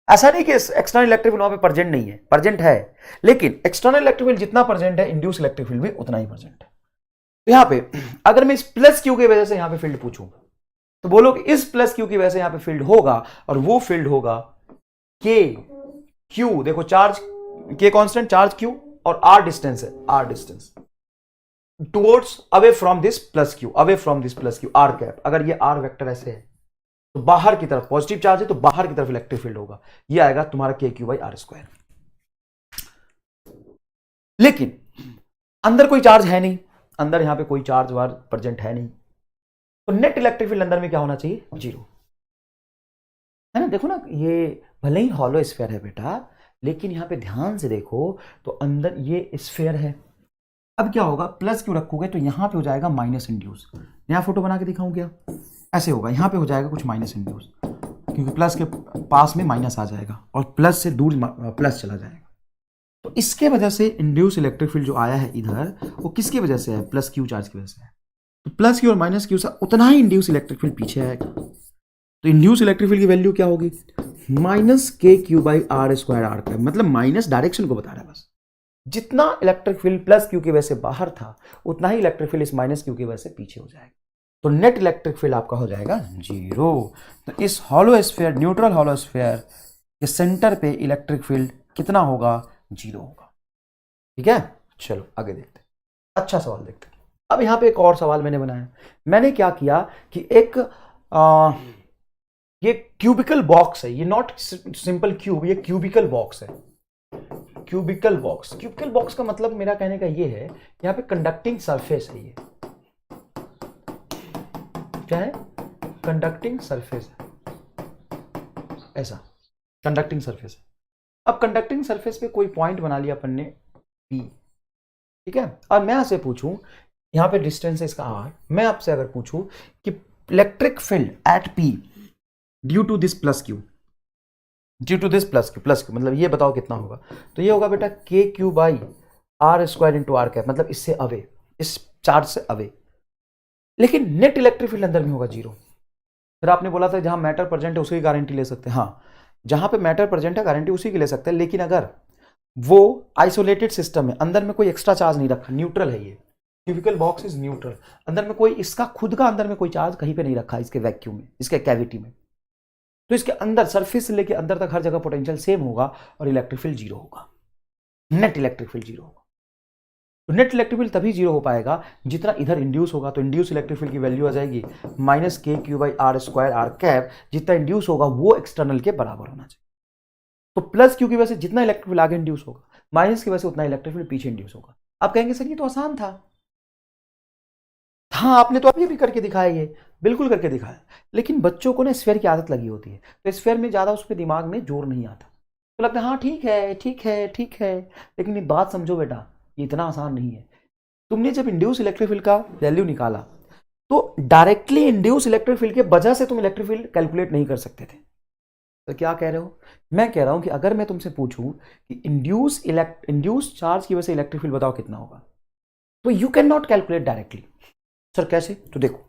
ऐसा नहीं कि एक्सटर्नल इलेक्ट्रिक फील्ड वहां पे प्रेजेंट नहीं है, प्रेजेंट है, लेकिन एक्सटर्नल इलेक्ट्रिक फील्ड जितना प्रेजेंट है, इंड्यूस इलेक्ट्रिक फील्ड भी उतना ही प्रेजेंट है। तो यहां पे अगर मैं इस प्लस क्यू की वजह से यहां पे फील्ड पूछूं, तो बोलो कि इस प्लस क्यू की वजह से यहां पे फील्ड होगा, और वो फील्ड होगा के क्यू, देखो चार्ज के कांस्टेंट, चार्ज क्यू, और आर डिस्टेंस है, R distance towards away from this plus Q, away from this plus Q, R cap. अगर ये आर वेक्टर ऐसे है तो बाहर की तरफ पॉजिटिव चार्ज है, तो बाहर की तरफ इलेक्ट्रिक फील्ड होगा, ये आएगा तुम्हारा के क्यू बाई आर स्क्वायर। लेकिन अंदर कोई चार्ज है नहीं, अंदर यहां पे कोई चार्ज वार प्रेजेंट है नहीं, तो नेट इलेक्ट्रिक फील्ड अंदर में क्या होना चाहिए? जीरो, है ना। देखो ना, ये भले ही हॉलो स्फीयर है बेटा, लेकिन यहां पे ध्यान से देखो तो अंदर ये स्फीयर है। अब क्या होगा, प्लस क्यू रखोगे तो यहां पे हो जाएगा माइनस इंड्यूस। यहां फोटो बना के दिखाऊं क्या? ऐसे होगा, यहां पे हो जाएगा कुछ माइनस इंड्यूस, क्योंकि प्लस के पास में माइनस आ जाएगा और प्लस से दूर प्लस चला जाएगा। तो इसके वजह से इंड्यूस इलेक्ट्रिक फील्ड जो आया है इधर, वो किसकी वजह से है? प्लस क्यू चार्ज की वजह से है। तो प्लस क्यू और माइनस क्यू से उतना ही इंड्यूस इलेक्ट्रिक फील्ड पीछे आएगा। तो इंड्यूस इलेक्ट्रिक फील्ड की वैल्यू क्या होगी? Minus k Q by R square R का, मतलब माइनस डायरेक्शन को बता रहा है बस। जितना इलेक्ट्रिक फील्ड प्लस क्यू की वजह से बाहर था, उतना ही इलेक्ट्रिक फील्ड इस माइनस क्यू की वजह से पीछे हो जाएगा। तो नेट इलेक्ट्रिक फील्ड आपका हो जाएगा 0। तो इस hollow sphere, neutral hollow sphere के सेंटर पे इलेक्ट्रिक फील्ड कितना होगा? 0 होगा। ठीक है, चलो आगे देखते हैं। अच्छा सवाल देखते हैं। अब यहां पे एक और सवाल मैंने बनाया। मैंने क्या किया कि एक ये क्यूबिकल बॉक्स है, ये नॉट सिंपल क्यूब, ये क्यूबिकल बॉक्स है। क्यूबिकल बॉक्स, क्यूबिकल बॉक्स का मतलब मेरा कहने का ये है, यहां पे कंडक्टिंग सरफेस है। ये क्या है? कंडक्टिंग सरफेस है, ऐसा कंडक्टिंग सरफेस है। अब कंडक्टिंग सरफेस पे कोई पॉइंट बना लिया अपन ने P, ठीक है। और मैं आपसे पूछूं, यहां पे डिस्टेंस है इसका R, मैं आपसे अगर पूछूं कि electric field at P due to this plus Q, due to this plus Q मतलब ये बताओ कितना होगा? तो ये होगा बेटा k Q by R square into R cap, मतलब इससे अवे, इस चार्ज से अवे। लेकिन नेट इलेक्ट्रिक फील्ड अंदर में होगा 0। फिर आपने बोला था जहां मैटर प्रेजेंट है उसकी गारंटी ले सकते हैं। हाँ, जहां पे मैटर प्रेजेंट है गारंटी उसी की ले सकते हैं, लेकिन अगर वो आइसोलेटेड सिस्टम है, अंदर में कोई एक्स्ट्रा चार्ज नहीं रखा, न्यूट्रल है ये, क्यूबिकल बॉक्स इज न्यूट्रल, अंदर में कोई इसका खुद का अंदर में कोई चार्ज कहीं पे नहीं रखा इसके वैक्यूम में, इसके कैविटी में, तो इसके अंदर सरफेस से लेके अंदर तक हर जगह पोटेंशियल सेम होगा और इलेक्ट्रिक फील्ड 0 होगा, नेट इलेक्ट्रिक फील्ड 0 होगा। तो नेट इलेक्ट्रिक फील्ड तभी 0 हो पाएगा जितना इधर इंड्यूस होगा। तो इंड्यूस इलेक्ट्रिक फील्ड की वैल्यू आ जाएगी minus k Q by R square R cap, जितना इंड्यूस होगा वो एक्सटर्नल के बराबर होना चाहिए। तो प्लस क्यू की वजह से जितना इलेक्ट्रिक फील्ड आगे इंड्यूस होगा, माइनस की वजह से उतना इलेक्ट्रिक फील्ड पीछे इंड्यूस होगा। आप कहेंगे सर ये तो आसान था। हाँ, आपने तो अभी भी करके दिखाया, ये बिल्कुल करके दिखाया, लेकिन बच्चों को ना स्फीयर की आदत लगी होती है, तो स्फीयर में ज्यादा उस पर दिमाग में जोर नहीं आता, तो लगता है हाँ ठीक है ठीक है ठीक है। लेकिन ये बात समझो बेटा, ये इतना आसान नहीं है। तुमने जब इंड्यूस इलेक्ट्रिक फील्ड का वैल्यू निकाला तो डायरेक्टली इंड्यूस इलेक्ट्रिक फील्ड के वजह से तुम इलेक्ट्रिक फील्ड कैलकुलेट नहीं कर सकते थे। तो क्या कह रहे हो? मैं कह रहा हूं कि अगर मैं तुमसे पूछूं कि इंड्यूस चार्ज की वजह से इलेक्ट्रिक फील्ड बताओ कितना होगा, तो you can not calculate directly. Sir कैसे? तो देखो,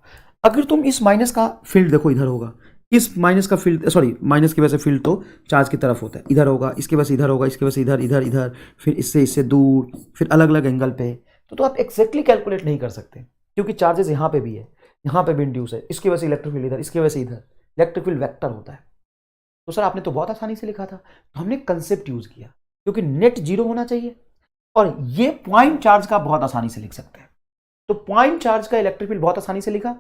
अगर तुम इस माइनस का फील्ड देखो, इधर होगा, इस माइनस का फील्ड, सॉरी माइनस की वजह से फील्ड तो चार्ज की तरफ होता है, इधर होगा, इसकी वजह से इधर होगा, इसकी वजह से इधर, इधर इधर, फिर इससे दूर, फिर अलग अलग एंगल पे। तो आप एक्जैक्टली कैलकुलेट नहीं कर सकते, क्योंकि चार्जेस यहाँ पे भी है, यहाँ पे भी इंड्यूस है, इसकी वजह से इलेक्ट्रिक फील्ड इधर, इसकी वजह से इधर, इलेक्ट्रिक फील्ड वेक्टर होता है। तो सर आपने तो बहुत आसानी से लिखा था। तो हमने कंसेप्ट यूज किया, क्योंकि नेट 0 होना चाहिए और ये पॉइंट चार्ज का बहुत आसानी से लिख सकते हैं। तो पॉइंट चार्ज का इलेक्ट्रिक फील्ड बहुत आसानी से लिखा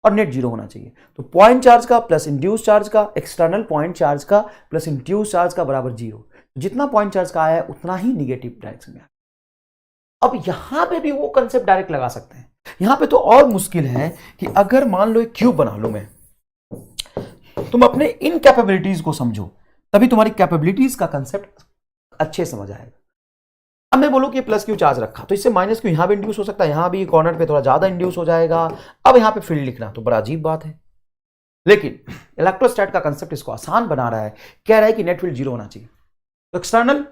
और नेट 0 होना चाहिए। तो पॉइंट चार्ज का प्लस इंड्यूस चार्ज का, एक्सटर्नल पॉइंट चार्ज का प्लस इंड्यूस चार्ज का बराबर 0। जितना पॉइंट चार्ज का आया है उतना ही निगेटिव डायरेक्शन में। अब यहां पे भी वो कंसेप्ट डायरेक्ट लगा सकते हैं। यहां पे तो और मुश्किल है कि अगर मान लो एक क्यूब बना लो मैं, तुम अपने इन कैपेबिलिटीज को समझो, तभी तुम्हारी कैपेबिलिटीज का कंसेप्ट अच्छे समझ आएगा। अब मैं बोलूं कि प्लस क्यू चार्ज रखा, तो इससे माइनस क्यू यहां भी इंड्यूस हो सकता है, यहां भी कॉर्नर पे थोड़ा ज्यादा इंड्यूस हो जाएगा। अब यहां पे फील्ड लिखना तो बड़ा अजीब बात है, लेकिन इलेक्ट्रोस्टैट का कंसेप्ट इसको आसान बना रहा है, कह रहा है कि नेट फील्ड 0 होना चाहिए। तो एक्सटर्नल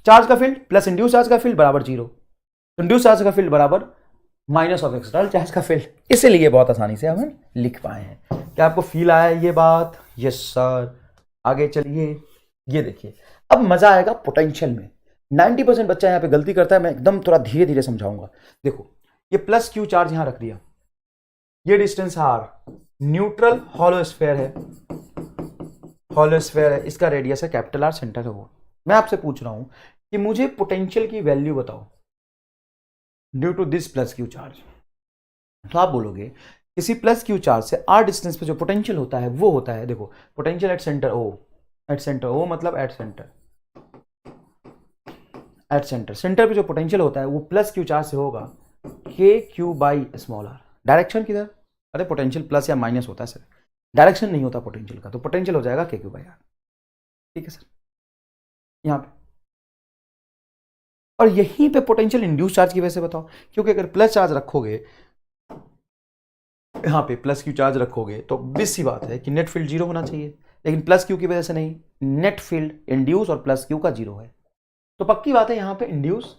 चार्ज का फील्ड प्लस इंड्यूस चार्ज का फील्ड बराबर 0, इंड्यूस चार्ज का फील्ड बराबर माइनस ऑफ एक्सटर्नल चार्ज का फील्ड। इसीलिए बहुत आसानी से हम लिख पाए हैं। क्या आपको फील आया ये बात? Yes sir. आगे चलिए, ये देखिए, अब मजा आएगा पोटेंशियल में। 90% बच्चा यहां पे गलती करता है, मैं एकदम थोड़ा धीरे धीरे समझाऊंगा। देखो, ये प्लस क्यू चार्ज यहां रख दिया, ये distance R, neutral hollow sphere है, हॉलो स्फीयर है, इसका रेडियस है कैपिटल आर, सेंटर है वो। मैं आपसे पूछ रहा हूं कि मुझे पोटेंशियल की वैल्यू बताओ due to this plus q charge. तो आप बोलोगे किसी प्लस क्यू चार्ज से आर डिस्टेंस पे जो पोटेंशियल होता है वो होता है, देखो, potential at centre O, at centre O मतलब at centre, at centre, centre पे जो पोटेंशियल होता है वो प्लस क्यू चार्ज से होगा k Q by small R. Direction किधर? अरे पोटेंशियल प्लस या माइनस होता है सर, डायरेक्शन नहीं होता पोटेंशियल का, तो पोटेंशियल हो जाएगा के क्यू बाई आर। ठीक है सर, यहां पे। और यहीं पे पोटेंशियल इंड्यूस चार्ज की वजह से बताओ, क्योंकि अगर प्लस चार्ज रखोगे, यहां पे प्लस क्यू चार्ज रखोगे, तो obvious सी बात है कि नेट फील्ड 0 होना चाहिए, लेकिन प्लस क्यू की वजह से नहीं, नेट फील्ड इंड्यूस और प्लस क्यू का 0 है। तो पक्की बात है यहां पे इंड्यूस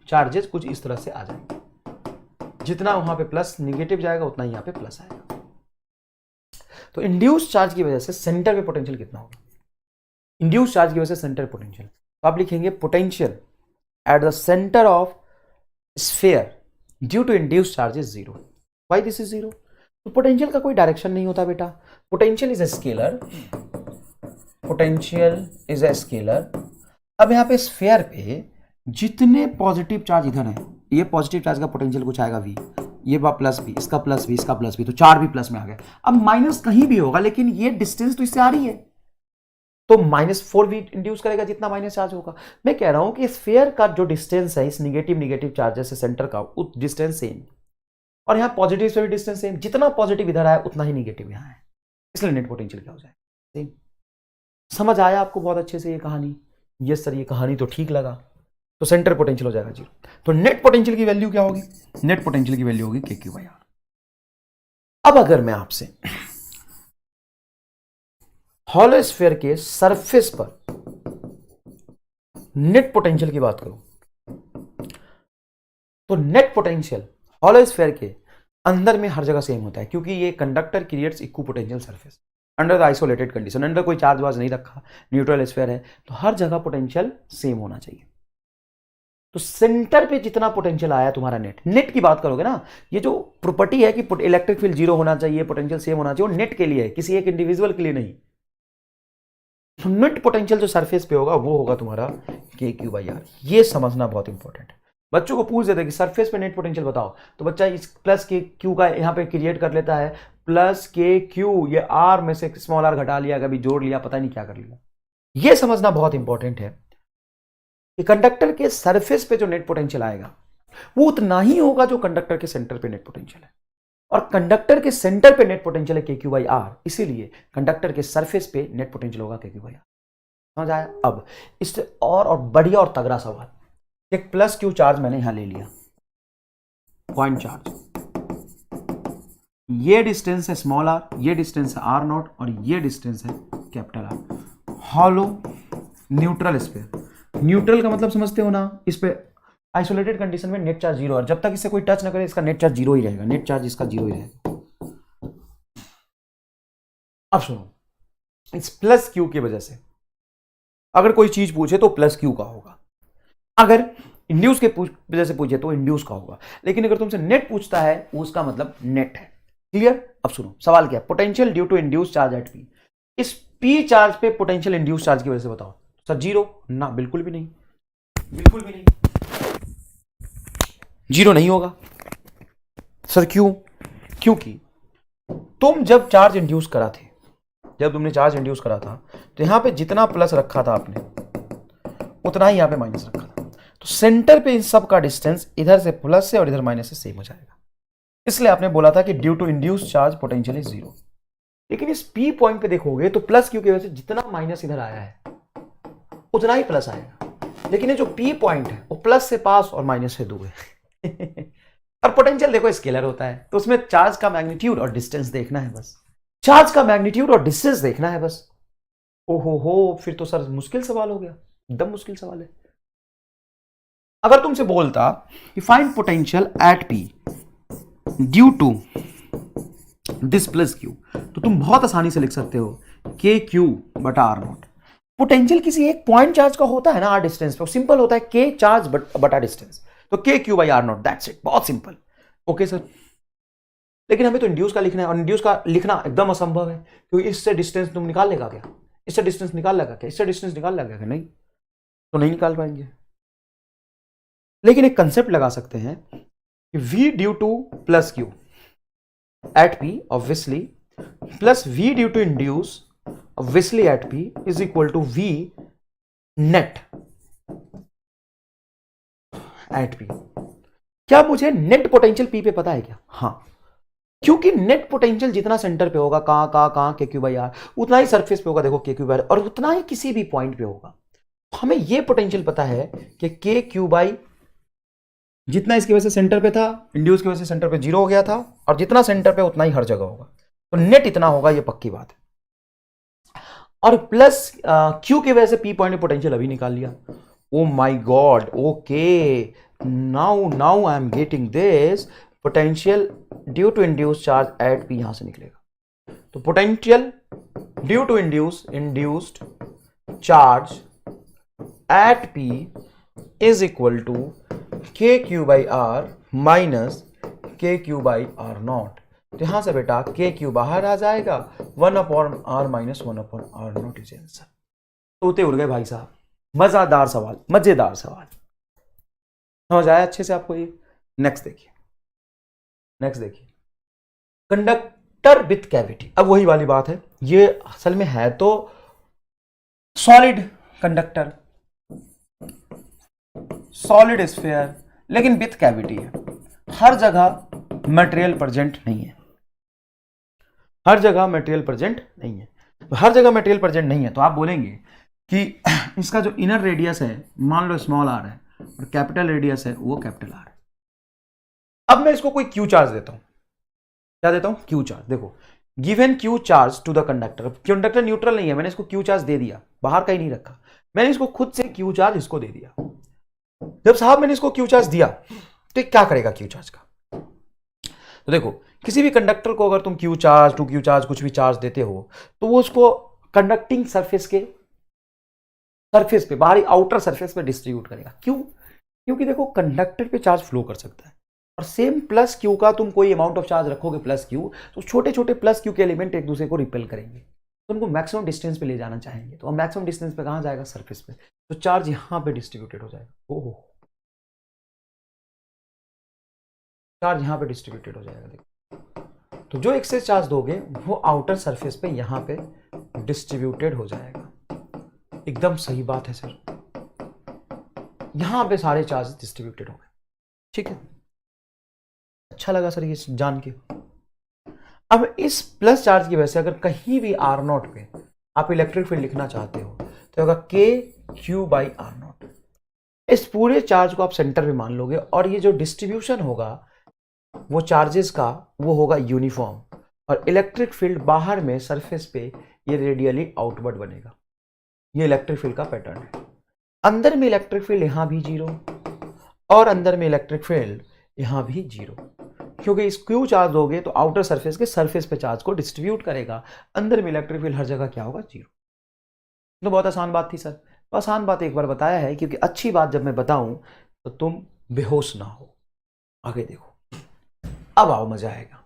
चार्जेस कुछ इस तरह से आ जाएंगे, जितना वहां पे प्लस निगेटिव जाएगा उतना ही यहां पे प्लस आएगा। तो इंड्यूस चार्ज की वजह से सेंटर पे पोटेंशियल कितना होगा? इंड्यूस चार्ज की वजह से सेंटर पोटेंशियल, तो आप लिखेंगे potential at the centre of sphere due to induce charge is 0। Why this is zero? तो पोटेंशियल का कोई डायरेक्शन नहीं होता बेटा, potential is a scalar, potential is a scalar. अब यहाँ पे स्फीयर पे जितने पॉजिटिव चार्ज इधर है, ये पॉजिटिव चार्ज का पोटेंशियल कुछ आएगा v, ये प्लस भी, इसका प्लस भी, इसका प्लस भी, तो 4 भी प्लस में आ गया। अब माइनस कहीं भी होगा, लेकिन ये डिस्टेंस तो इससे आ रही है, तो -4v इंड्यूस करेगा जितना माइनस चार्ज होगा। मैं कह रहा हूं कि स्फीयर का जो डिस्टेंस है इस निगेटिव चार्जेस से सेंटर का, उस डिस्टेंस सेम, और यहां पॉजिटिव से भी डिस्टेंस सेम, जितना पॉजिटिव इधर आया उतना ही निगेटिव यहां है, इसलिए नेट पोटेंशियल क्या हो जाएगा, सेम। समझ आया आपको बहुत अच्छे से ये कहानी? यस सर, ये कहानी तो ठीक लगा, तो सेंटर पोटेंशियल हो जाएगा 0। तो नेट पोटेंशियल की वैल्यू क्या होगी? नेट पोटेंशियल की वैल्यू होगी KQ/R। अब अगर मैं आपसे हॉलो स्फीयर के सरफेस पर नेट पोटेंशियल की बात करूं, तो नेट पोटेंशियल हॉलो स्फीयर के अंदर में हर जगह सेम होता है, क्योंकि ये conductor creates equipotential surface under the isolated condition. अंदर कोई चार्ज वार्ज नहीं रखा, न्यूट्रल स्फीयर है, तो हर जगह पोटेंशियल सेम होना चाहिए। तो सेंटर पे जितना पोटेंशियल आया तुम्हारा नेट की बात करोगे ना, ये जो प्रॉपर्टी है कि इलेक्ट्रिक फील्ड 0 होना चाहिए, पोटेंशियल सेम होना चाहिए, वो नेट के लिए है, किसी एक इंडिविजुअल के लिए नहीं। तो नेट पोटेंशियल जो सरफेस पे होगा वो होगा तुम्हारा KQ/R। ये समझना बहुत इंपॉर्टेंट है। बच्चों को पूछ देते कि सरफेस पे नेट पोटेंशियल बताओ, तो बच्चा इस प्लस के क्यू का यहां पे क्रिएट कर लेता है, प्लस KQ, ये R में से स्मॉल r घटा लिया, कभी जोड़ लिया, पता नहीं क्या कर लिया। ये समझना बहुत इंपॉर्टेंट है कि कंडक्टर के सरफेस पे जो नेट पोटेंशियल आएगा वो उतना ही होगा जो कंडक्टर के सेंटर पे नेट पोटेंशियल है, और कंडक्टर के सेंटर पे नेट पोटेंशियल है KQ/R, इसीलिए कंडक्टर के सरफेस पे नेट पोटेंशियल होगा KQ/R। समझ आया? अब इससे और बढ़िया और तगड़ा सवाल, एक प्लस Q चार्ज मैंने यहां ले लिया, पॉइंट चार्ज, ये डिस्टेंस है स्मॉल r, ये डिस्टेंस है R0 और ये डिस्टेंस है capital R। Hollow neutral sphere, neutral का मतलब समझते हो ना, इस पे आइसोलेटेड कंडीशन में नेट चार्ज 0 है, जब तक इससे कोई टच ना करे इसका नेट चार्ज 0 ही रहेगा, नेट चार्ज इसका 0 ही रहेगा। अब सुनो, इस प्लस Q की वजह से अगर कोई चीज पूछे तो प्लस Q का होगा, अगर इंड्यूस के वजह से पूछे तो इंड्यूस का होगा, लेकिन अगर तुमसे नेट पूछता है उसका मतलब नेट है। क्लियर? अब सुनो सवाल क्या है, potential due to induce charge at P। इस P चार्ज पे पोटेंशियल इंड्यूस चार्ज की वजह से बताओ सर। 0 ना, बिल्कुल भी नहीं, बिल्कुल भी नहीं, 0 नहीं होगा सर। क्यों? क्योंकि तुम जब चार्ज इंड्यूस करा थे, जब तुमने चार्ज इंड्यूस करा था, तो यहां पे जितना प्लस रखा था आपने उतना ही यहां पे माइनस रखा था, तो सेंटर पे इन सब का डिस्टेंस इधर से प्लस से और इधर माइनस से सेम हो जाएगा। इसलिए आपने बोला था कि due to induce charge potential is 0। लेकिन इस P पॉइंट पे देखोगे तो प्लस Q की वजह से जितना माइनस इधर आया है उतना ही प्लस आएगा, लेकिन ये जो P पॉइंट है वो प्लस से पास और माइनस से दूर है। और पोटेंशियल देखो स्केलर होता है, तो उसमें चार्ज का मैग्नीट्यूड और डिस्टेंस देखना है बस, चार्ज का मैग्नीट्यूड और डिस्टेंस देखना है बस। ओहो, फिर तो सर मुश्किल सवाल हो गया, एकदम मुश्किल सवाल है। अगर तुमसे बोलता कि find potential at P due to this plus Q, तो तुम बहुत आसानी से लिख सकते हो KQ/R0। पोटेंशियल किसी एक पॉइंट चार्ज का होता है ना, R डिस्टेंस पे, सिंपल होता है K चार्ज बटा डिस्टेंस, तो KQ/R0, दैट्स इट, बहुत सिंपल। ओके सर, लेकिन हमें तो इंड्यूस का लिखना है, और इंड्यूस का लिखना एकदम असंभव है, क्योंकि इससे डिस्टेंस तुम निकाल लेगा क्या? इससे डिस्टेंस निकाल लेगा क्या? इससे डिस्टेंस निकाल लेगा क्या? नहीं, तो नहीं निकाल पाएंगे। लेकिन एक कंसेप्ट लगा सकते हैं कि V due to plus Q at P obviously plus V due to induce obviously at P is equal to V net at P। क्या मुझे नेट पोटेंशियल P पे पता है क्या? हाँ, क्योंकि नेट पोटेंशियल जितना सेंटर पे होगा, कहां KQ/R, उतना ही सरफेस पे होगा, देखो KQ/R, और उतना ही किसी भी पॉइंट पे होगा। हमें यह पोटेंशियल पता है कि KQ/ जितना इसकी वजह से सेंटर पे था, इंड्यूस की वजह से सेंटर पे 0 हो गया था, और जितना सेंटर पे उतना ही हर जगह होगा, तो नेट इतना होगा, ये पक्की बात है। और प्लस Q की वजह से P पॉइंट पोटेंशियल अभी निकाल लिया। Oh my God, okay, now I am getting this. Potential due to induce charge at P यहां से निकलेगा, तो potential due to induced charge at P is equal to KQ/R minus k Q by R not. तो यहां से बेटा k Q बाहर आ जाएगा, 1/r minus 1/r not is answer. तोते उड़ गए भाई साहब। मजेदार सवाल, मजेदार सवाल, समझ आया अच्छे से आपको ये? नेक्स्ट देखिए, नेक्स्ट देखिए, कंडक्टर विथ कैविटी। अब वही वाली बात है, ये असल में है तो सॉलिड कंडक्टर, सॉलिड स्फीयर, लेकिन विथ कैविटी है। हर जगह मटेरियल प्रेजेंट नहीं है, हर जगह मटेरियल प्रेजेंट नहीं है। तो हर जगह मटेरियल प्रेजेंट नहीं है तो आप बोलेंगे कि इसका जो इनर रेडियस है मान लो स्मॉल आर है और कैपिटल रेडियस है वो कैपिटल आर है। अब मैं इसको कोई क्यू चार्ज देता हूं, क्या देता हूं? Q charge. देखो, given q charge to the conductor. Conductor neutral नहीं है, मैंने इसको क्यू चार्ज दे दिया, बाहर का ही नहीं रखा, मैंने इसको खुद से क्यू चार्ज इसको दे दिया। जब साहब मैंने इसको क्यू चार्ज दिया तो क्या करेगा क्यू चार्ज का? तो देखो, किसी भी कंडक्टर को अगर तुम Q charge, two Q charge, कुछ भी चार्ज देते हो तो वो उसको कंडक्टिंग सरफेस के सरफेस पे, बाहरी आउटर सरफेस पे डिस्ट्रीब्यूट करेगा। क्यों? क्योंकि देखो कंडक्टर पे चार्ज फ्लो कर सकता है और सेम प्लस क्यू का तुम कोई अमाउंट ऑफ चार्ज रखोगे प्लस क्यू, तो छोटे छोटे प्लस क्यू के एलिमेंट एक दूसरे को रिपेल करेंगे, तो उनको मैक्सिमम डिस्टेंस पे ले जाना चाहेंगे। तो मैक्सिमम डिस्टेंस पे कहां जाएगा? सरफेस पे। तो चार्ज यहां पे डिस्ट्रीब्यूटेड हो जाएगा। ओहो, चार्ज यहां पे डिस्ट्रीब्यूटेड हो जाएगा। देखो, तो जो एक्सेस चार्ज दोगे वो आउटर सरफेस पे यहां पे डिस्ट्रीब्यूटेड हो जाएगा। एकदम सही बात है सर, यहां पे सारे चार्ज डिस्ट्रीब्यूटेड हो गए। ठीक है, अच्छा लगा सर ये जान के। अब इस प्लस चार्ज की वजह से अगर कहीं भी आर नॉट पे आप इलेक्ट्रिक फील्ड लिखना चाहते हो तो होगा k Q by R not. इस पूरे चार्ज को आप सेंटर पे मान लोगे और ये जो डिस्ट्रीब्यूशन होगा वो चार्जेस का वो होगा यूनिफॉर्म, और इलेक्ट्रिक फील्ड बाहर में सरफेस पे ये रेडियली आउटवर्ड बनेगा। ये इलेक्ट्रिक फील्ड का पैटर्न है। अंदर में इलेक्ट्रिक फील्ड यहां भी जीरो और अंदर में इलेक्ट्रिक फील्ड यहां भी जीरो, क्योंकि इस क्यू चार्ज दोगे तो आउटर सरफेस के सरफेस पे चार्ज को डिस्ट्रीब्यूट करेगा। अंदर में इलेक्ट्रिक फील्ड हर जगह क्या होगा? जीरो। तो बहुत आसान बात थी सर। तो आसान बात एक बार बताया है क्योंकि अच्छी बात जब मैं बताऊं तो तुम बेहोश ना हो। आगे देखो, अब आओ, मजा आएगा।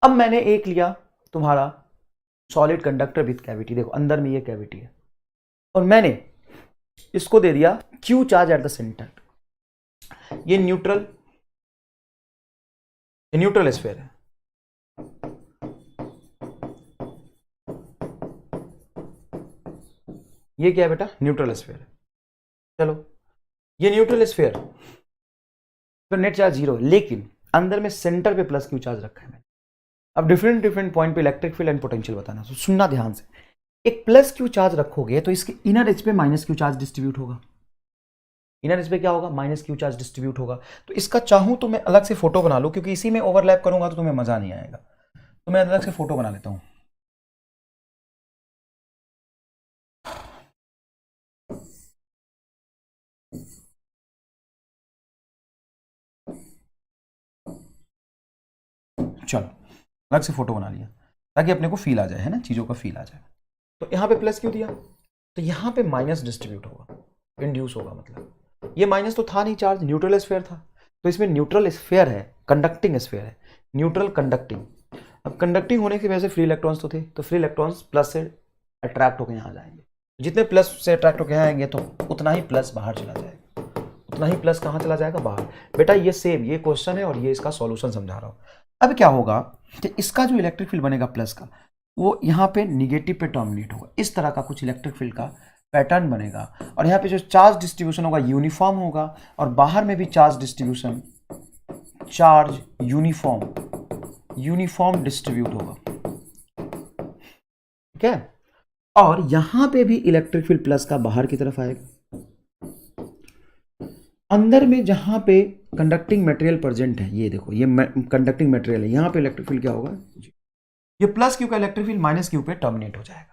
अब मैंने एक लिया तुम्हारा सॉलिड कंडक्टर विथ कैविटी। देखो अंदर में ये कैविटी है और मैंने इसको दे दिया Q charge at the centre. ये न्यूट्रल स्फीयर है। ये क्या है बेटा? न्यूट्रल स्फीयर है। चलो, ये न्यूट्रल स्फीयर तो नेट चार्ज जीरो, लेकिन अंदर में सेंटर पे प्लस क्यू चार्ज रखा है मैंने। अब डिफरेंट पॉइंट पे इलेक्ट्रिक फील्ड एंड पोटेंशियल बताना, तो सुनना ध्यान से। एक प्लस क्यू चार्ज रखोगे तो इसके इनर एज पे माइनस क्यू चार्ज डिस्ट्रीब्यूट होगा। इनर एज पे क्या होगा? माइनस क्यू चार्ज डिस्ट्रीब्यूट होगा। तो इसका चाहूं तो मैं अलग से फोटो बना लूं, क्योंकि इसी में ओवरलैप करूंगा तो तुम्हें मजा नहीं आएगा, तो मैं अलग से फोटो बना लेता हूं। चलो, अलग से फोटो बना लिया ताकि अपने को फील आ जाए, है ना, चीजों का फील आ जाए। तो यहां पे प्लस क्यों दिया? तो यहां पे माइनस डिस्ट्रीब्यूट होगा, इंड्यूस होगा। मतलब ये माइनस तो था नहीं, चार्ज न्यूट्रल स्फीयर था, तो इसमें न्यूट्रल स्फीयर है, कंडक्टिंग स्फीयर है, न्यूट्रल कंडक्टिंग। अब कंडक्टिंग होने की वजह से फ्री इलेक्ट्रॉन्स तो थे, तो फ्री इलेक्ट्रॉन्स प्लस से अट्रैक्ट होकर यहाँ जाएंगे। जितने प्लस से अट्रैक्ट होकर यहाँ आएंगे तो उतना ही प्लस बाहर चला जाएगा, उतना ही प्लस कहाँ चला जाएगा? बाहर। बेटा ये सेम ये क्वेश्चन है और ये इसका सॉल्यूशन समझा रहा हूँ। अब क्या होगा कि इसका जो इलेक्ट्रिक फील्ड बनेगा प्लस का, वो यहाँ पे निगेटिव पे टर्मिनेट होगा। इस तरह का कुछ इलेक्ट्रिक फील्ड का पैटर्न बनेगा और यहाँ पे जो चार्ज डिस्ट्रीब्यूशन होगा यूनिफॉर्म होगा, और बाहर में भी charge distribution, charge uniform distribute होगा। ठीक है, और यहां पे भी इलेक्ट्रिक फील्ड प्लस का बाहर की तरफ आएगा। अंदर में जहां पे कंडक्टिंग मटेरियल प्रेजेंट है, ये देखो ये कंडक्टिंग मटेरियल है, यहां पे इलेक्ट्रिक फील्ड क्या होगा? ये प्लस क्यू का इलेक्ट्रिक फील्ड माइनस क्यू पे टर्मिनेट हो जाएगा।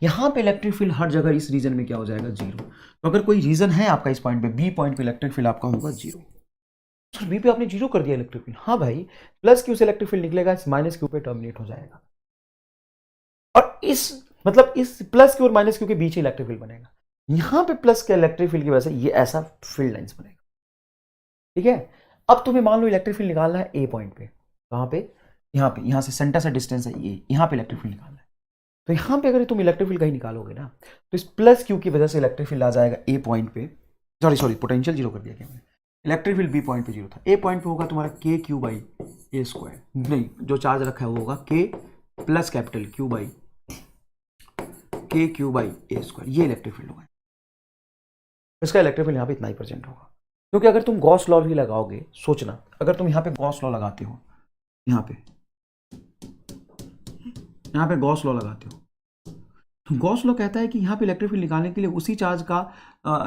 यहां पे इलेक्ट्रिक फील्ड हर जगह इस रीजन में क्या हो जाएगा? जीरो। तो अगर कोई रीजन है आपका इस पॉइंट पे, बी पॉइंट पे इलेक्ट्रिक फील्ड आपका होगा जीरो। सर बी पे आपने जीरो कर दिया इलेक्ट्रिक फील्ड? हाँ भाई, प्लस क्यू से इलेक्ट्रिक फील्ड निकलेगा, इस माइनस क्यू पे टर्मिनेट हो जाएगा, और इस मतलब इस प्लस क्यू और माइनस क्यू के बीच इलेक्ट्रिक फील्ड बनेगा। यहां पे प्लस के इलेक्ट्रिक फील्ड की वजह से ये ऐसा फील्ड लाइंस बनेगा। ठीक है, अब तुम्हें मान लो इलेक्ट्रिक फील्ड निकालना है ए पॉइंट पे, कहाँ पे, यहाँ पे, यहाँ से सेंटर से डिस्टेंस है ये, यहाँ पे इलेक्ट्रिक फील्ड निकालना है। तो यहाँ पे अगर तुम इलेक्ट्रिक फील्ड कहीं निकालोगे ना, तो इस प्लस क्यू की वजह से इलेक्ट्रिक फील्ड आ जाएगा ए पॉइंट पे, सॉरी पोटेंशियल जीरो कर दिया क्या मैंने, इलेक्ट्रिक फील्ड बी पॉइंट पे जीरो था, ए पॉइंट पे होगा तुम्हारा के क्यू बाई ए स्क्वायर, नहीं जो चार्ज रखा है वो होगा के प्लस कैपिटल क्यू बाई के क्यू बाई ए स्क्वायर, ये इलेक्ट्रिक फील्ड होगा। इसका इलेक्ट्रिक फील्ड यहाँ पे इतना ही % होगा, क्योंकि अगर तुम गॉस लॉ भी लगाओगे, सोचना अगर तुम यहाँ पे गॉस लॉ लगाते हो, यहाँ पे गॉस लॉ लगाते हो, तो गॉस लॉ कहता है कि यहाँ पे इलेक्ट्रिक फील्ड निकालने के लिए उसी चार्ज का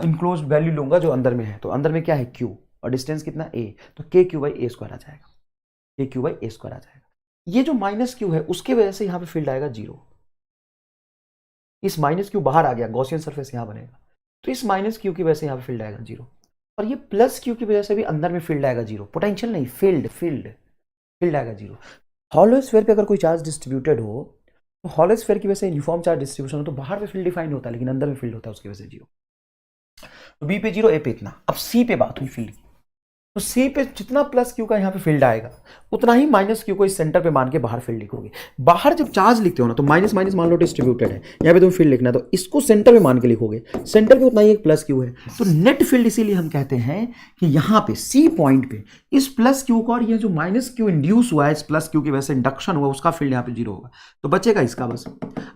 इनक्लोज्ड वैल्यू लूंगा जो अंदर में है। तो अंदर में क्या है, क्यू, और डिस्टेंस कितना ए, तो के क्यू बाई ए स्क्वायर आ जाएगा, के क्यू बाई ए स्क्वायर आ जाएगा। ये जो माइनस क्यू है उसके वजह से यहाँ पे फील्ड आएगा जीरो, इस माइनस क्यू बाहर आ गया, गॉसियन सरफेस यहाँ बनेगा, तो इस माइनस क्यू की वजह से यहाँ पे फील्ड आएगा जीरो, और ये प्लस क्यू की वजह से भी अंदर में फील्ड आएगा जीरो, पोटेंशियल नहीं, फील्ड आएगा जीरो। हॉलो स्फीयर पे अगर कोई चार्ज डिस्ट्रीब्यूटेड हो, तो हॉलो स्फीयर की वजह से यूनिफॉर्म चार्ज डिस्ट्रीब्यूशन हो, तो बाहर पे फील्ड डिफाइंड होता है लेकिन अंदर में फील्ड होता है उसकी वजह से जीरो। तो बी पे जीरो, ए पे इतना। अब सी पे बात हुई फील्ड की, तो सी पे जितना प्लस क्यू का यहाँ पे फील्ड आएगा उतना ही माइनस क्यू को इस सेंटर पे मान के बाहर फील्ड लिखोगे। बाहर जब चार्ज लिखते हो ना, तो माइनस माइनस मान लो डिस्ट्रीब्यूटेड है, यहाँ पे तुम फील्ड लिखना है तो इसको सेंटर पे मान के लिखोगे, सेंटर पे उतना ही एक प्लस क्यू है, तो नेट फील्ड इसीलिए हम कहते हैं कि यहाँ पे सी पॉइंट पे इस प्लस क्यू का और ये जो माइनस क्यू इंड्यूस हुआ है इस प्लस क्यू की वजह से इंडक्शन हुआ, उसका फील्ड यहाँ पे जीरो होगा, तो बचेगा इसका बस।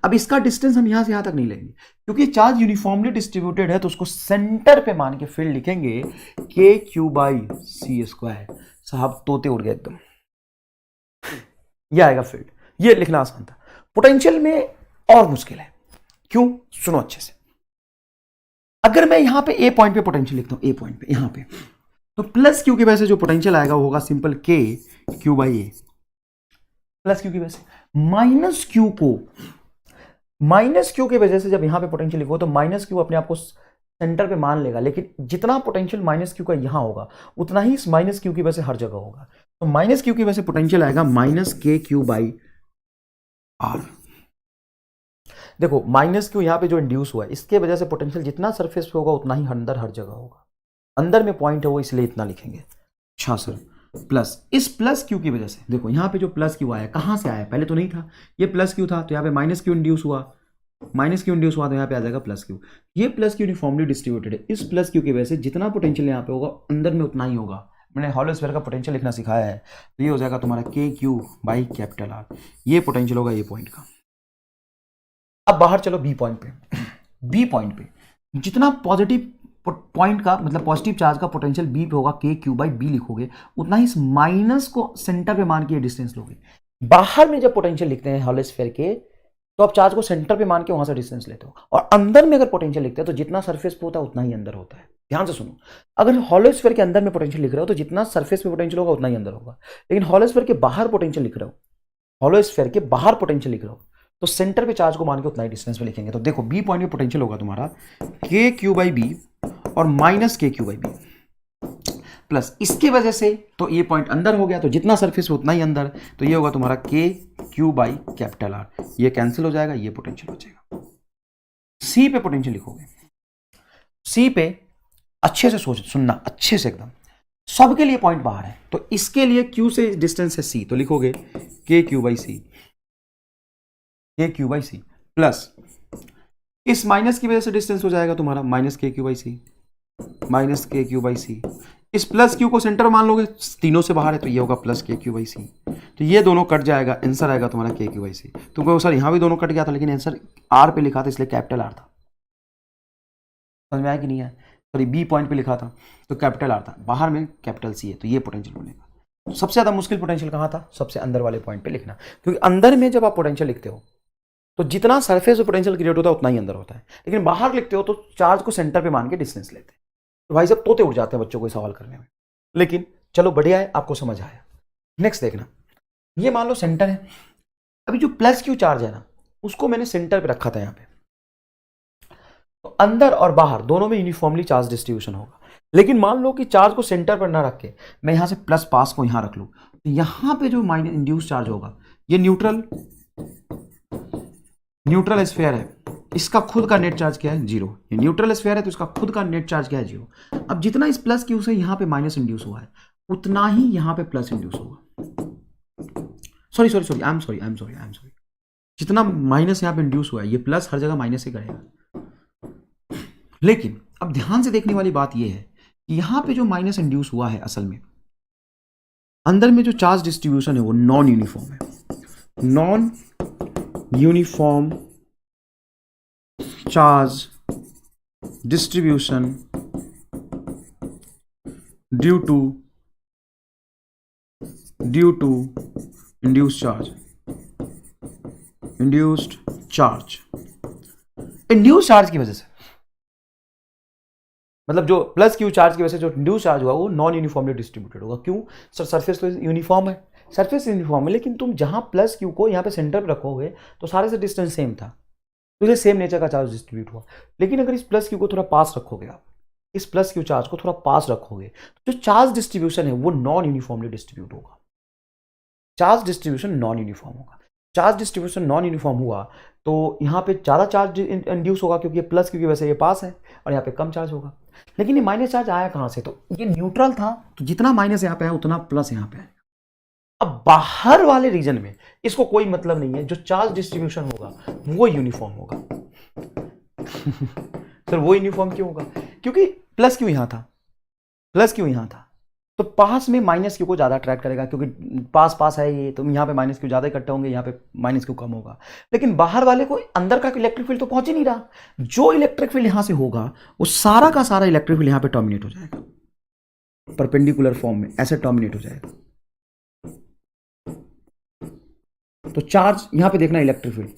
अब इसका डिस्टेंस हम यहाँ से यहाँ तक नहीं लेंगे, क्योंकि चार्ज यूनिफॉर्मली डिस्ट्रीब्यूटेड है, तो उसको सेंटर पे मान के फील्ड लिखेंगे के क्यू बाई सी स्क्वायर। साहब तोते उड़ गए एकदम, ये आएगा फील्ड। ये लिखना आसान था। पोटेंशियल में और मुश्किल है, क्यों, सुनो अच्छे से। अगर मैं यहां पे ए पॉइंट पे पोटेंशियल लिखता हूं, ए पॉइंट पे यहां पे, तो प्लस क्यू की वजह से जो पोटेंशियल आएगा वो होगा सिंपल के Q by A, plus Q की वजह से। माइनस क्यू की वजह से जब यहां पे पोटेंशियल लिखो तो माइनस क्यू अपने आप को सेंटर पे मान लेगा, लेकिन जितना पोटेंशियल माइनस क्यू का यहां होगा उतना ही इस माइनस क्यू की वजह से हर जगह होगा, तो माइनस क्यू की वजह से पोटेंशियल आएगा minus k Q by are. देखो माइनस क्यू यहां पे जो इंड्यूस हुआ है इसके वजह से पोटेंशियल जितना सरफेस पे होगा उतना ही अंदर हर जगह होगा, अंदर में पॉइंट है वो इसलिए इतना लिखेंगे। अच्छा सर, प्लस इस प्लस क्यू की वजह से, देखो यहां पे जो प्लस क्यू आया कहां से आया, पहले तो नहीं था, ये प्लस क्यू था, तो यहाँ पे माइनस क्यू इंड्यूस हुआ, तो यहाँ पे आ जाएगा प्लस क्यू। ये प्लस क्यू यूनिफॉर्मली डिस्ट्रीब्यूटेड है, इस प्लस क्यू की वजह से जितना पोटेंशियल यहाँ पे होगा अंदर में उतना ही होगा। मैंने हॉलो स्फीयर का पोटेंशियल लिखना सिखाया है, तो ये हो जाएगा तुम्हारा के क्यू बाई कैपिटल आर, ये पोटेंशियल होगा ये पॉइंट का। अब बाहर चलो बी पॉइंट पे जितना पॉजिटिव पॉइंट का मतलब पॉजिटिव चार्ज का पोटेंशियल बी पे होगा, के क्यू बाई बी लिखोगे, उतना ही इस माइनस को सेंटर पे मान के डिस्टेंस लोगे। बाहर में जब पोटेंशियल लिखते हैं हॉलो स्फीयर के, तो आप चार्ज को सेंटर पे मान के वहां से डिस्टेंस लेते हो, और अंदर में अगर पोटेंशियल लिखते हैं तो जितना सरफेस पे होता है उतना ही अंदर होता है। ध्यान से सुनो, अगर हॉलो स्फीयर के अंदर में पोटेंशियल लिख रहे हो तो जितना सरफेस पे पोटेंशियल होगा उतना ही अंदर होगा, लेकिन हॉलो स्फीयर के बाहर पोटेंशियल लिख रहे हो, तो सेंटर पे चार्ज को मान के उतना ही डिस्टेंस में लिखेंगे। तो देखो बी पॉइंट में पोटेंशियल होगा तुम्हारा के क्यू बाई बी और minus k Q by B plus इसके वजह से, तो ये पॉइंट अंदर हो गया, तो जितना सरफेस उतना ही अंदर, तो ये होगा तुम्हारा के क्यू बाई कैपिटल आर, ये कैंसिल हो जाएगा, ये पोटेंशियल हो जाएगा। सी पे पोटेंशियल लिखोगे, सी पे अच्छे से सुनना अच्छे से एकदम, सबके लिए पॉइंट बाहर है, तो इसके लिए क्यू से डिस्टेंस है सी, तो लिखोगे के क्यू बाई सी प्लस इस माइनस की वजह से डिस्टेंस हो जाएगा तुम्हारा माइनस के क्यू बाई सी, इस प्लस क्यू को सेंटर मान लोगे, तीनों से बाहर है, तो ये होगा प्लस के क्यू बाई सी, तो ये दोनों कट जाएगा, आंसर आएगा तुम्हारा के क्यू बाई सी। तुमको सर यहाँ भी दोनों कट गया था, लेकिन आंसर आर पे लिखा था इसलिए कैपिटल आर था, समझ में आया कि नहीं है, सॉरी बी पॉइंट पे लिखा था तो कैपिटल आर था, बाहर में कैपिटल सी है, तो ये पोटेंशियल बनेगा। तो सबसे ज्यादा मुश्किल पोटेंशियल कहाँ था, सबसे अंदर वाले पॉइंट पे लिखना, क्योंकि अंदर में जब आप पोटेंशियल लिखते हो तो जितना सरफेस पे पोटेंशियल क्रिएट होता है उतना ही अंदर होता है, लेकिन बाहर लिखते हो तो चार्ज को सेंटर पे मान के डिस्टेंस लेते हैं। तो भाई सब तोते उड़ जाते हैं बच्चों को सवाल करने में, लेकिन चलो बढ़िया है, आपको समझ आया। नेक्स्ट देखना, ये मान लो सेंटर है, अभी जो प्लस क्यू चार्ज है ना उसको मैंने सेंटर पे रखा था यहाँ पे, तो अंदर और बाहर दोनों में यूनिफॉर्मली चार्ज डिस्ट्रीब्यूशन होगा, लेकिन मान लो कि चार्ज को सेंटर पर ना रख के मैं यहां से प्लस पास को यहां रख लूं, तो यहां पे जो माइनस इंड्यूस चार्ज होगा, ये न्यूट्रल स्फीयर है, इसका खुद का नेट चार्ज क्या है, जीरो। ये न्यूट्रल स्फीयर है तो इसका खुद का नेट चार्ज क्या है, जीरो। अब जितना इस प्लस क्यू से यहाँ पे माइनस इंड्यूस हुआ है उतना ही यहां पे प्लस इंड्यूस होगा। Sorry sorry sorry, I am sorry, जितना माइनस यहां पे इंड्यूस हुआ है, ये प्लस हर जगह माइनस ही करेगा। लेकिन अब ध्यान से देखने वाली बात यह है कि यहां पे जो माइनस इंड्यूस हुआ है, असल में अंदर में जो चार्ज डिस्ट्रीब्यूशन है वो नॉन यूनिफॉर्म है। Non uniform charge distribution due to induced charge, induce charge की वजह से, मतलब जो प्लस क्यू चार्ज की वजह से जो इंड्यूस चार्ज हुआ वो नॉन यूनिफॉर्मली डिस्ट्रीब्यूटेड होगा। क्यों सर? सरफेस तो यूनिफॉर्म है, सरफेस यूनिफॉर्म है, लेकिन तुम जहां प्लस क्यू को यहां पे सेंटर पे रखोगे तो सारे से डिस्टेंस सेम था, तो ये सेम नेचर का चार्ज डिस्ट्रीब्यूट हुआ। लेकिन अगर इस प्लस क्यू को थोड़ा पास रखोगे, आप इस प्लस क्यू चार्ज को थोड़ा पास रखोगे, तो जो चार्ज डिस्ट्रीब्यूशन है वो नॉन यूनिफॉर्मली डिस्ट्रीब्यूट होगा। चार्ज डिस्ट्रीब्यूशन नॉन यूनिफॉर्म होगा। चार्ज डिस्ट्रीब्यूशन नॉन यूनिफॉर्म हुआ तो यहाँ पे ज़्यादा चार्ज इंड्यूस होगा, क्योंकि ये प्लस क्योंकि वैसे ये पास है, और यहाँ पे कम चार्ज होगा। लेकिन ये माइनस चार्ज आया कहाँ से? तो ये न्यूट्रल था, तो जितना माइनस यहाँ पे है उतना प्लस यहाँ पे है। अब बाहर वाले रीजन में इसको कोई मतलब नहीं है, जो चार्ज डिस्ट्रीब्यूशन होगा वो यूनिफॉर्म होगा। सर वो यूनिफॉर्म क्यों होगा? क्योंकि प्लस क्यू यहाँ था, प्लस क्यू यहाँ था, तो पास में माइनस क्यू को ज़्यादा अट्रैक्ट करेगा, क्योंकि पास पास है ये, तो यहाँ पे माइनस क्यू ज़्यादा इकट्ठे होंगे, यहाँ पे माइनस क्यू कम होगा। लेकिन बाहर वाले को अंदर का इलेक्ट्रिक फील्ड तो पहुंच ही नहीं रहा। जो इलेक्ट्रिक फील्ड यहाँ से होगा वो सारा का सारा इलेक्ट्रिक फील्ड यहाँ पे टर्मिनेट हो जाएगा, परपेंडिकुलर फॉर्म में ऐसे टर्मिनेट हो जाएगा। तो चार्ज यहाँ पे देखना, इलेक्ट्रिक फील्ड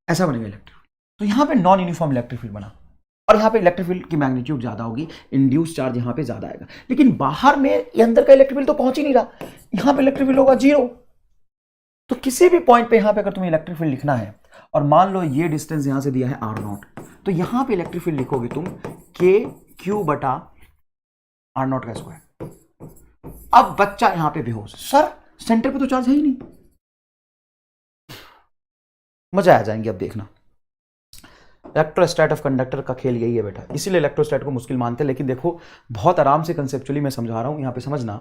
ऐसा बनेगा इलेक्ट्रिक फील्ड, तो यहाँ पे नॉन यूनिफॉर्म इलेक्ट्रिक फील्ड बना, और यहाँ पे इलेक्ट्रिक फील्ड की मैग्नीट्यूड ज्यादा होगी, इंड्यूस चार्ज यहाँ पे ज्यादा आएगा। लेकिन बाहर में ये अंदर का इलेक्ट्रिक फील्ड तो पहुंच ही नहीं रहा, यहाँ पे इलेक्ट्रिक फील्ड होगा 0। तो किसी भी पॉइंट पे यहाँ पे अगर तुम्हें इलेक्ट्रिक फील्ड लिखना है, और मान लो ये डिस्टेंस यहाँ से दिया है r0, तो यहाँ पे इलेक्ट्रिक फील्ड लिखोगे तुम KQ बटा r0 का स्क्वायर। अब बच्चा यहाँ पे बेहोश, सर सेंटर पे तो चार्ज है ही नहीं। मजा आ जाएंगे अब देखना। इलेक्ट्रोस्टैट ऑफ कंडक्टर का खेल यही है बेटा, इसीलिए इलेक्ट्रोस्टैट को मुश्किल मानते हैं। लेकिन देखो बहुत आराम से कंसेप्चुअली मैं समझा रहा हूं, यहां पे समझना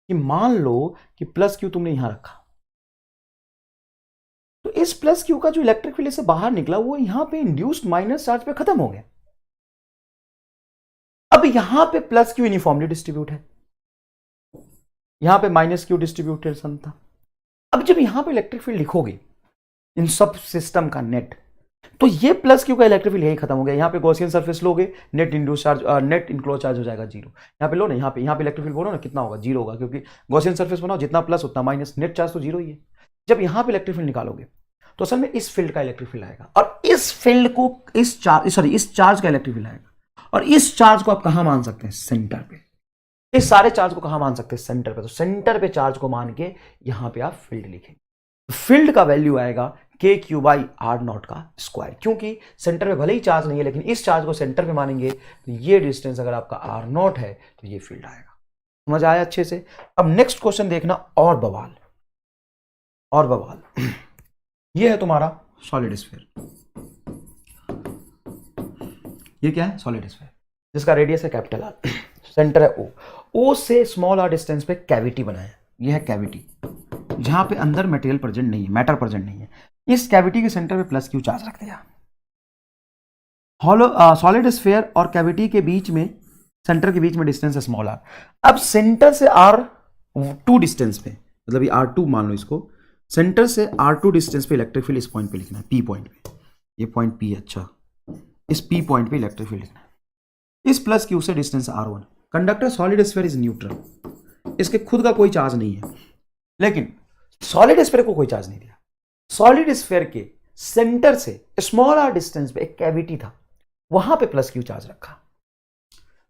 कि मान लो कि प्लस क्यू तुमने यहां रखा, तो इस प्लस क्यू का जो इलेक्ट्रिक फील्ड से बाहर निकला वो यहां पे इंड्यूस्ड माइनस चार्ज पे खत्म हो गया। अब यहां पे प्लस क्यू यूनिफॉर्मली डिस्ट्रीब्यूट है, यहां पे माइनस क्यू डिस्ट्रीब्यूटेशन था। अब जब यहां पे इलेक्ट्रिक फील्ड लिखोगे इन सब सिस्टम का नेट, तो ये प्लस क्यू का इलेक्ट्रिक फील्ड यही खत्म हो गया। यहाँ पे गॉसियन सरफेस लोगे, net induce charge net enclose charge हो जाएगा 0। यहाँ पे लो ना, यहाँ पे इलेक्ट्रिक फील्ड बोलो ना, कितना होगा? 0 होगा, क्योंकि गॉसियन सरफेस बनाओ जितना प्लस उतना माइनस, नेट चार्ज तो 0 ही है। जब यहाँ पे इलेक्ट्रिक फील्ड निकालोगे तो असल में इस फील्ड का इलेक्ट्रिक फील्ड आएगा, और इस फील्ड को इस चार्ज का इलेक्ट्रिक फील्ड आएगा, और इस चार्ज को आप कहां मान सकते हैं? सेंटर पे। इस सारे चार्ज को कहां मान सकते हैं? सेंटर पे। तो सेंटर पे चार्ज को मान के यहां पे आप फील्ड लिखेंगे, फील्ड का वैल्यू आएगा KQ बाई R0 का स्क्वायर, क्योंकि सेंटर में भले ही चार्ज नहीं है, लेकिन इस चार्ज को सेंटर पे मानेंगे, तो ये डिस्टेंस अगर आपका R0 है तो ये फील्ड आएगा। समझ आया अच्छे से? अब नेक्स्ट क्वेश्चन देखना, और बवाल, और बवाल। ये है तुम्हारा सॉलिड स्फीयर। ये क्या है? सॉलिड स्फीयर, जिसका रेडियस है कैपिटल R, सेंटर है O से स्मॉल r डिस्टेंस पे कैविटी बनाया। ये है कैविटी, जहां पे अंदर मटेरियल प्रेजेंट नहीं है, मैटर प्रेजेंट नहीं है। इस कैविटी के सेंटर पे प्लस क्यू चार्ज रख दिया। सॉलिड स्फीयर और कैविटी के बीच में, सेंटर के बीच में डिस्टेंस है स्मॉल r। अब सेंटर से R2 डिस्टेंस पे, मतलब ये R2 मान लो इसको, सेंटर से R2 डिस्टेंस पे इलेक्ट्रिक फील्ड इस पॉइंट पे लिखना है, P पॉइंट पे। ये पॉइंट P, अच्छा, इस P पॉइंट पे इलेक्ट्रिक फील्ड लिखना है। इस प्लस क्यू से distance R1। Conductor solid sphere is neutral, इसके खुद का कोई चार्ज नहीं है, लेकिन सॉलिड स्फीयर को कोई चार्ज नहीं दिया। सॉलिड स्फीयर के सेंटर से स्मॉल r डिस्टेंस पे एक कैविटी था, वहां पे प्लस क्यू चार्ज रखा।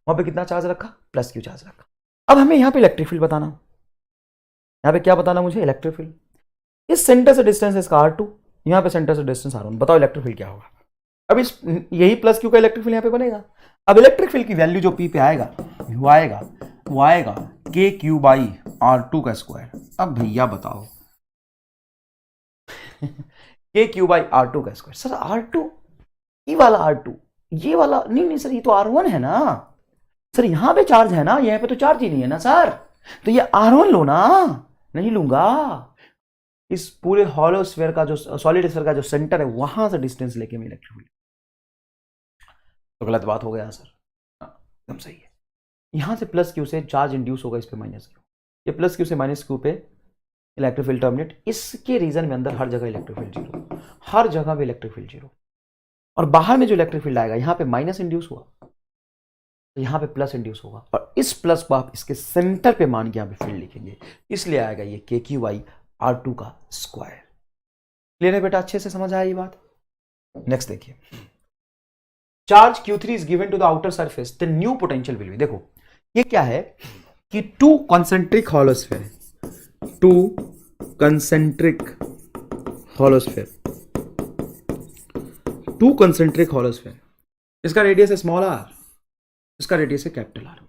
वहां पे कितना चार्ज रखा? प्लस क्यू चार्ज रखा। अब हमें यहां पे इलेक्ट्रिक फील्ड बताना, यहां पे क्या बताना मुझे? Electric field. इस सेंटर से डिस्टेंस इसका R2, यहां पे सेंटर से डिस्टेंस R1। बताओ इलेक्ट्रिक फील्ड क्या होगा? अब इस यही प्लस क्यू का इलेक्ट्रिक फील्ड यहां पे बनेगा। अब इलेक्ट्रिक फील्ड की वैल्यू जो P पे आएगा वो आएगा KQ बाई R2 का स्क्वायर। अब भैया बताओ KQ बाई R2 का स्क्वायर। सर R2, ये वाला R2, ये वाला नहीं सर, ये तो R1 है ना। सर यहां पे चार्ज है ना, यहां पे तो चार्ज ही नहीं है ना सर, तो ये R1 लो ना। नहीं लूंगा, इस पूरे हॉलो स्फीयर का जो सॉलिड स्फीयर का जो सेंटर है वहां से डिस्टेंस लेके मैं इलेक्ट्रिक फील्ड, तो गलत बात हो गया सर। एकदम सही है। यहां से प्लस क्यू से चार्ज इंड्यूस होगा इस पे माइनस क्यू, ये प्लस क्यू से माइनस क्यू पे इलेक्ट्रिक फील्ड टर्मिनेट। इसके रीजन में अंदर हर जगह इलेक्ट्रिक फील्ड जीरो, हर जगह पे इलेक्ट्रिक फील्ड जीरो। और बाहर में जो इलेक्ट्रिक फील्ड आएगा यहां पे माइनस इंड्यूस हुआ, तो यहां पे प्लस इंड्यूस होगा, और इस प्लस को आप इसके सेंटर पे मान के यहां पे फील्ड लिखेंगे, इसलिए आएगा ये के क्यू वाई R2 का स्क्वायर। क्लियर है बेटा, अच्छे से समझ आया ये बात। नेक्स्ट देखिए, charge Q3 is given to the outer surface, the new potential will be. देखो ये क्या है कि two concentric hollow sphere, two concentric hollow sphere, two concentric hollow sphere, इसका रेडियस है स्मॉल r, इसका रेडियस है कैपिटल R।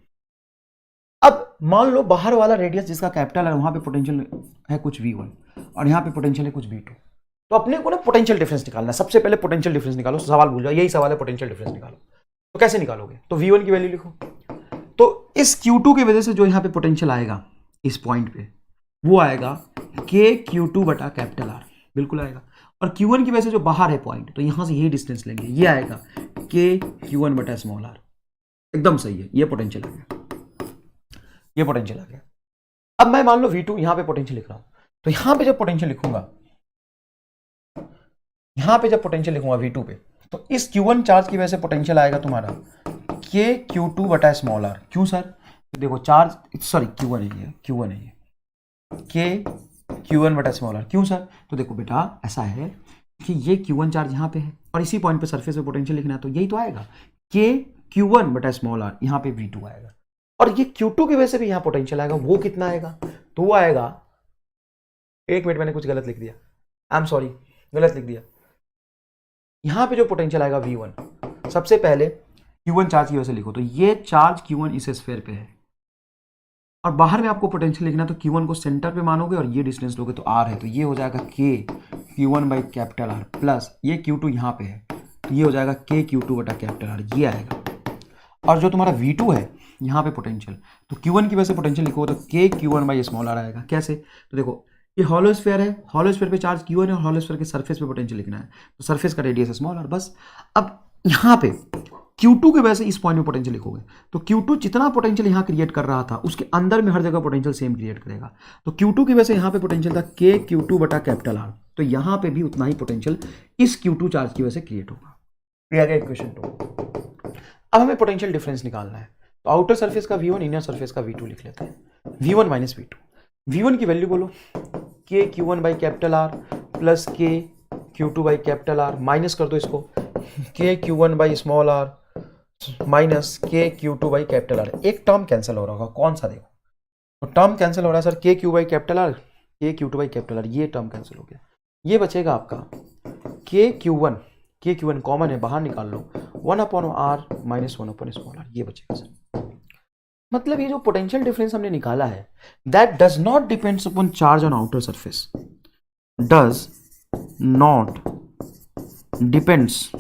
अब मान लो बाहर वाला रेडियस जिसका कैपिटल है वहां पे पोटेंशियल है कुछ V1 और यहां पे पोटेंशियल है कुछ V2, तो अपने को ना पोटेंशियल डिफरेंस निकालना है। सबसे पहले पोटेंशियल डिफरेंस निकालो, सवाल भूल जाओ, यही सवाल है, पोटेंशियल डिफरेंस निकालो। तो कैसे निकालोगे, तो V1 की वैल्यू लिखो, तो इस Q2 की वजह से जो यहां पे पोटेंशियल आएगा इस पॉइंट पे वो आएगा के Q2 बटा कैपिटल R, बिल्कुल आएगा। और Q1 की वजह से जो बाहर है पॉइंट, तो यहां से यही डिस्टेंस लेंगे, ये आएगा के Q1 बटा स्मॉल r। एकदम सही है, ये पोटेंशियल आ गया, ये पोटेंशियल आ गया। अब मैं मान लो V2 यहां पे पोटेंशियल लिख रहा हूं, तो यहां पे जब पोटेंशियल लिखूंगा, यहां पे जब पोटेंशियल लिखूंगा V2 पे, तो इस Q1 चार्ज की वजह से पोटेंशियल आएगा तुम्हारा के Q2 बटा स्मॉल r। क्यों सर, तो देखो चार्ज, सॉरी Q1 है ये, Q1 है ये, के Q1 बटा स्मॉल r। क्यों सर, तो देखो बेटा ऐसा है कि ये Q1 चार्ज यहां पे है और इसी पॉइंट पे सरफेस पे पोटेंशियल लिखना है, तो यही तो आएगा के Q1 बटा स्मॉल r, यहां पे V2 आएगा। और ये Q2 की वजह से भी यहां पोटेंशियल आएगा, वो कितना आएगा, तो वो आएगा, एक मिनट मैंने कुछ गलत लिख दिया, आई एम सॉरी, गलत लिख दिया। यहां पे जो पोटेंशियल आएगा V1, सबसे पहले Q1 चार्ज की वजह से लिखो, तो ये चार्ज Q1 इस स्फीयर पे है और बाहर में आपको पोटेंशियल लिखना, तो Q1 को सेंटर पे मानोगे और ये डिस्टेंस लोगे तो R है, तो ये हो जाएगा के Q1 by capital R plus ये Q2 यहाँ पे है, तो ये हो जाएगा के Q2 बटा कैपिटल R, ये आएगा। और जो तुम्हारा V2 है यहाँ पे पोटेंशियल, तो Q1 की वजह से पोटेंशियल लिखो तो के Q1 बाई स्मॉल r आएगा। कैसे, तो देखो ये हॉलो स्फीयर है, हॉलो स्फीयर पे चार्ज Q1 है और हॉलो स्फीयर के सरफेस पे पोटेंशियल लिखना है, तो सरफेस का रेडियस है स्मॉल r बस। अब यहाँ पे Q2 की वजह से इस पॉइंट में पोटेंशियल लिखोगे, तो Q2 जितना पोटेंशियल यहाँ क्रिएट कर रहा था उसके अंदर में हर जगह पोटेंशियल सेम क्रिएट करेगा, तो Q2 की वजह से यहाँ पे पोटेंशियल था के Q2 बटा कैपिटल R, तो यहाँ पे भी उतना ही पोटेंशियल इस Q2 चार्ज की वजह से क्रिएट होगा। ये गया इक्वेशन 2। अब हमें पोटेंशियल डिफरेंस निकालना है, तो आउटर सरफेस का V1 इनर सरफेस का V2 लिख लेते हैं, V1 माइनस V2। V1 की वैल्यू बोलो, के Q1 by capital R plus के Q2 by capital R, minus कर दो इसको, के Q1 by small r minus के Q2 बाई कैपिटल R। एक टर्म कैंसिल हो रहा होगा, कौन सा, देखो तो टर्म कैंसिल हो रहा है सर, के Q बाई कैपिटल R, के Q2 बाई कैपिटल R, ये टर्म कैंसिल हो गया। ये बचेगा आपका के Q1 कॉमन है, बाहर निकाल लो, 1/r माइनस 1/स्मॉल r, ये बचेगा सर। मतलब ये जो पोटेंशियल डिफरेंस हमने निकाला है, that does not depends upon charge on outer surface, does not depends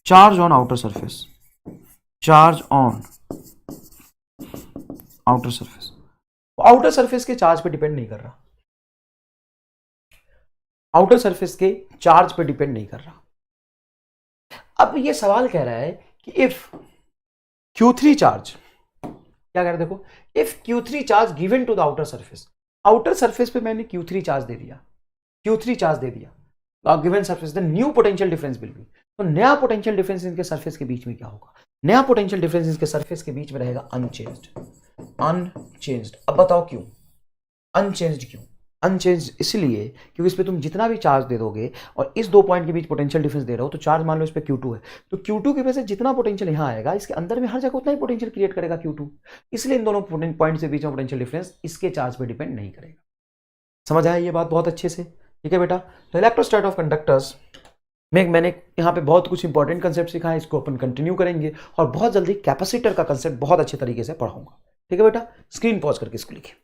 charge on outer surface, charge on outer surface, outer surface के चार्ज पे डिपेंड नहीं कर रहा, आउटर सरफेस के चार्ज पे डिपेंड नहीं कर रहा। अब ये सवाल कह रहा है कि इफ Q3 चार्ज, क्या कह रहा है देखो, if Q3 charge given to the outer surface, outer surface पे मैंने Q3 चार्ज दे दिया, Q3 चार्ज दे दिया given surface, the new potential difference will be, तो नया पोटेंशियल डिफरेंस इनके सरफेस के बीच में क्या होगा, नया पोटेंशियल डिफरेंस इनके सरफेस के बीच में रहेगा अनचेंज्ड, अनचेंज्ड। अब बताओ क्यों अनचेंज्ड, क्यों अनचेंज्ड, इसलिए क्योंकि इस पे तुम जितना भी चार्ज दे दोगे और इस दो पॉइंट के बीच पोटेंशियल डिफरेंस दे रहे हो, तो चार्ज मान लो इस पे Q2 है, तो Q2 की वजह से जितना पोटेंशियल यहाँ आएगा इसके अंदर में हर जगह उतना ही पोटेंशियल क्रिएट करेगा Q2, इसलिए इन दोनों पॉइंट के बीच में पोटेंशियल डिफरेंस इसके चार्ज पे डिपेंड नहीं करेगा। समझ आया ये बात बहुत अच्छे से, ठीक है बेटा। तो इलेक्ट्रोस्टैट ऑफ कंडक्टर्स में मैंने यहाँ पे बहुत कुछ इंपॉर्टेंट कंसेप्ट सिखाया है, इसको अपन कंटिन्यू करेंगे और बहुत जल्दी कैपेसिटर का कंसेप्ट बहुत अच्छे तरीके से पढ़ाऊंगा, ठीक है बेटा। स्क्रीन पॉज करके इसको लिखिए।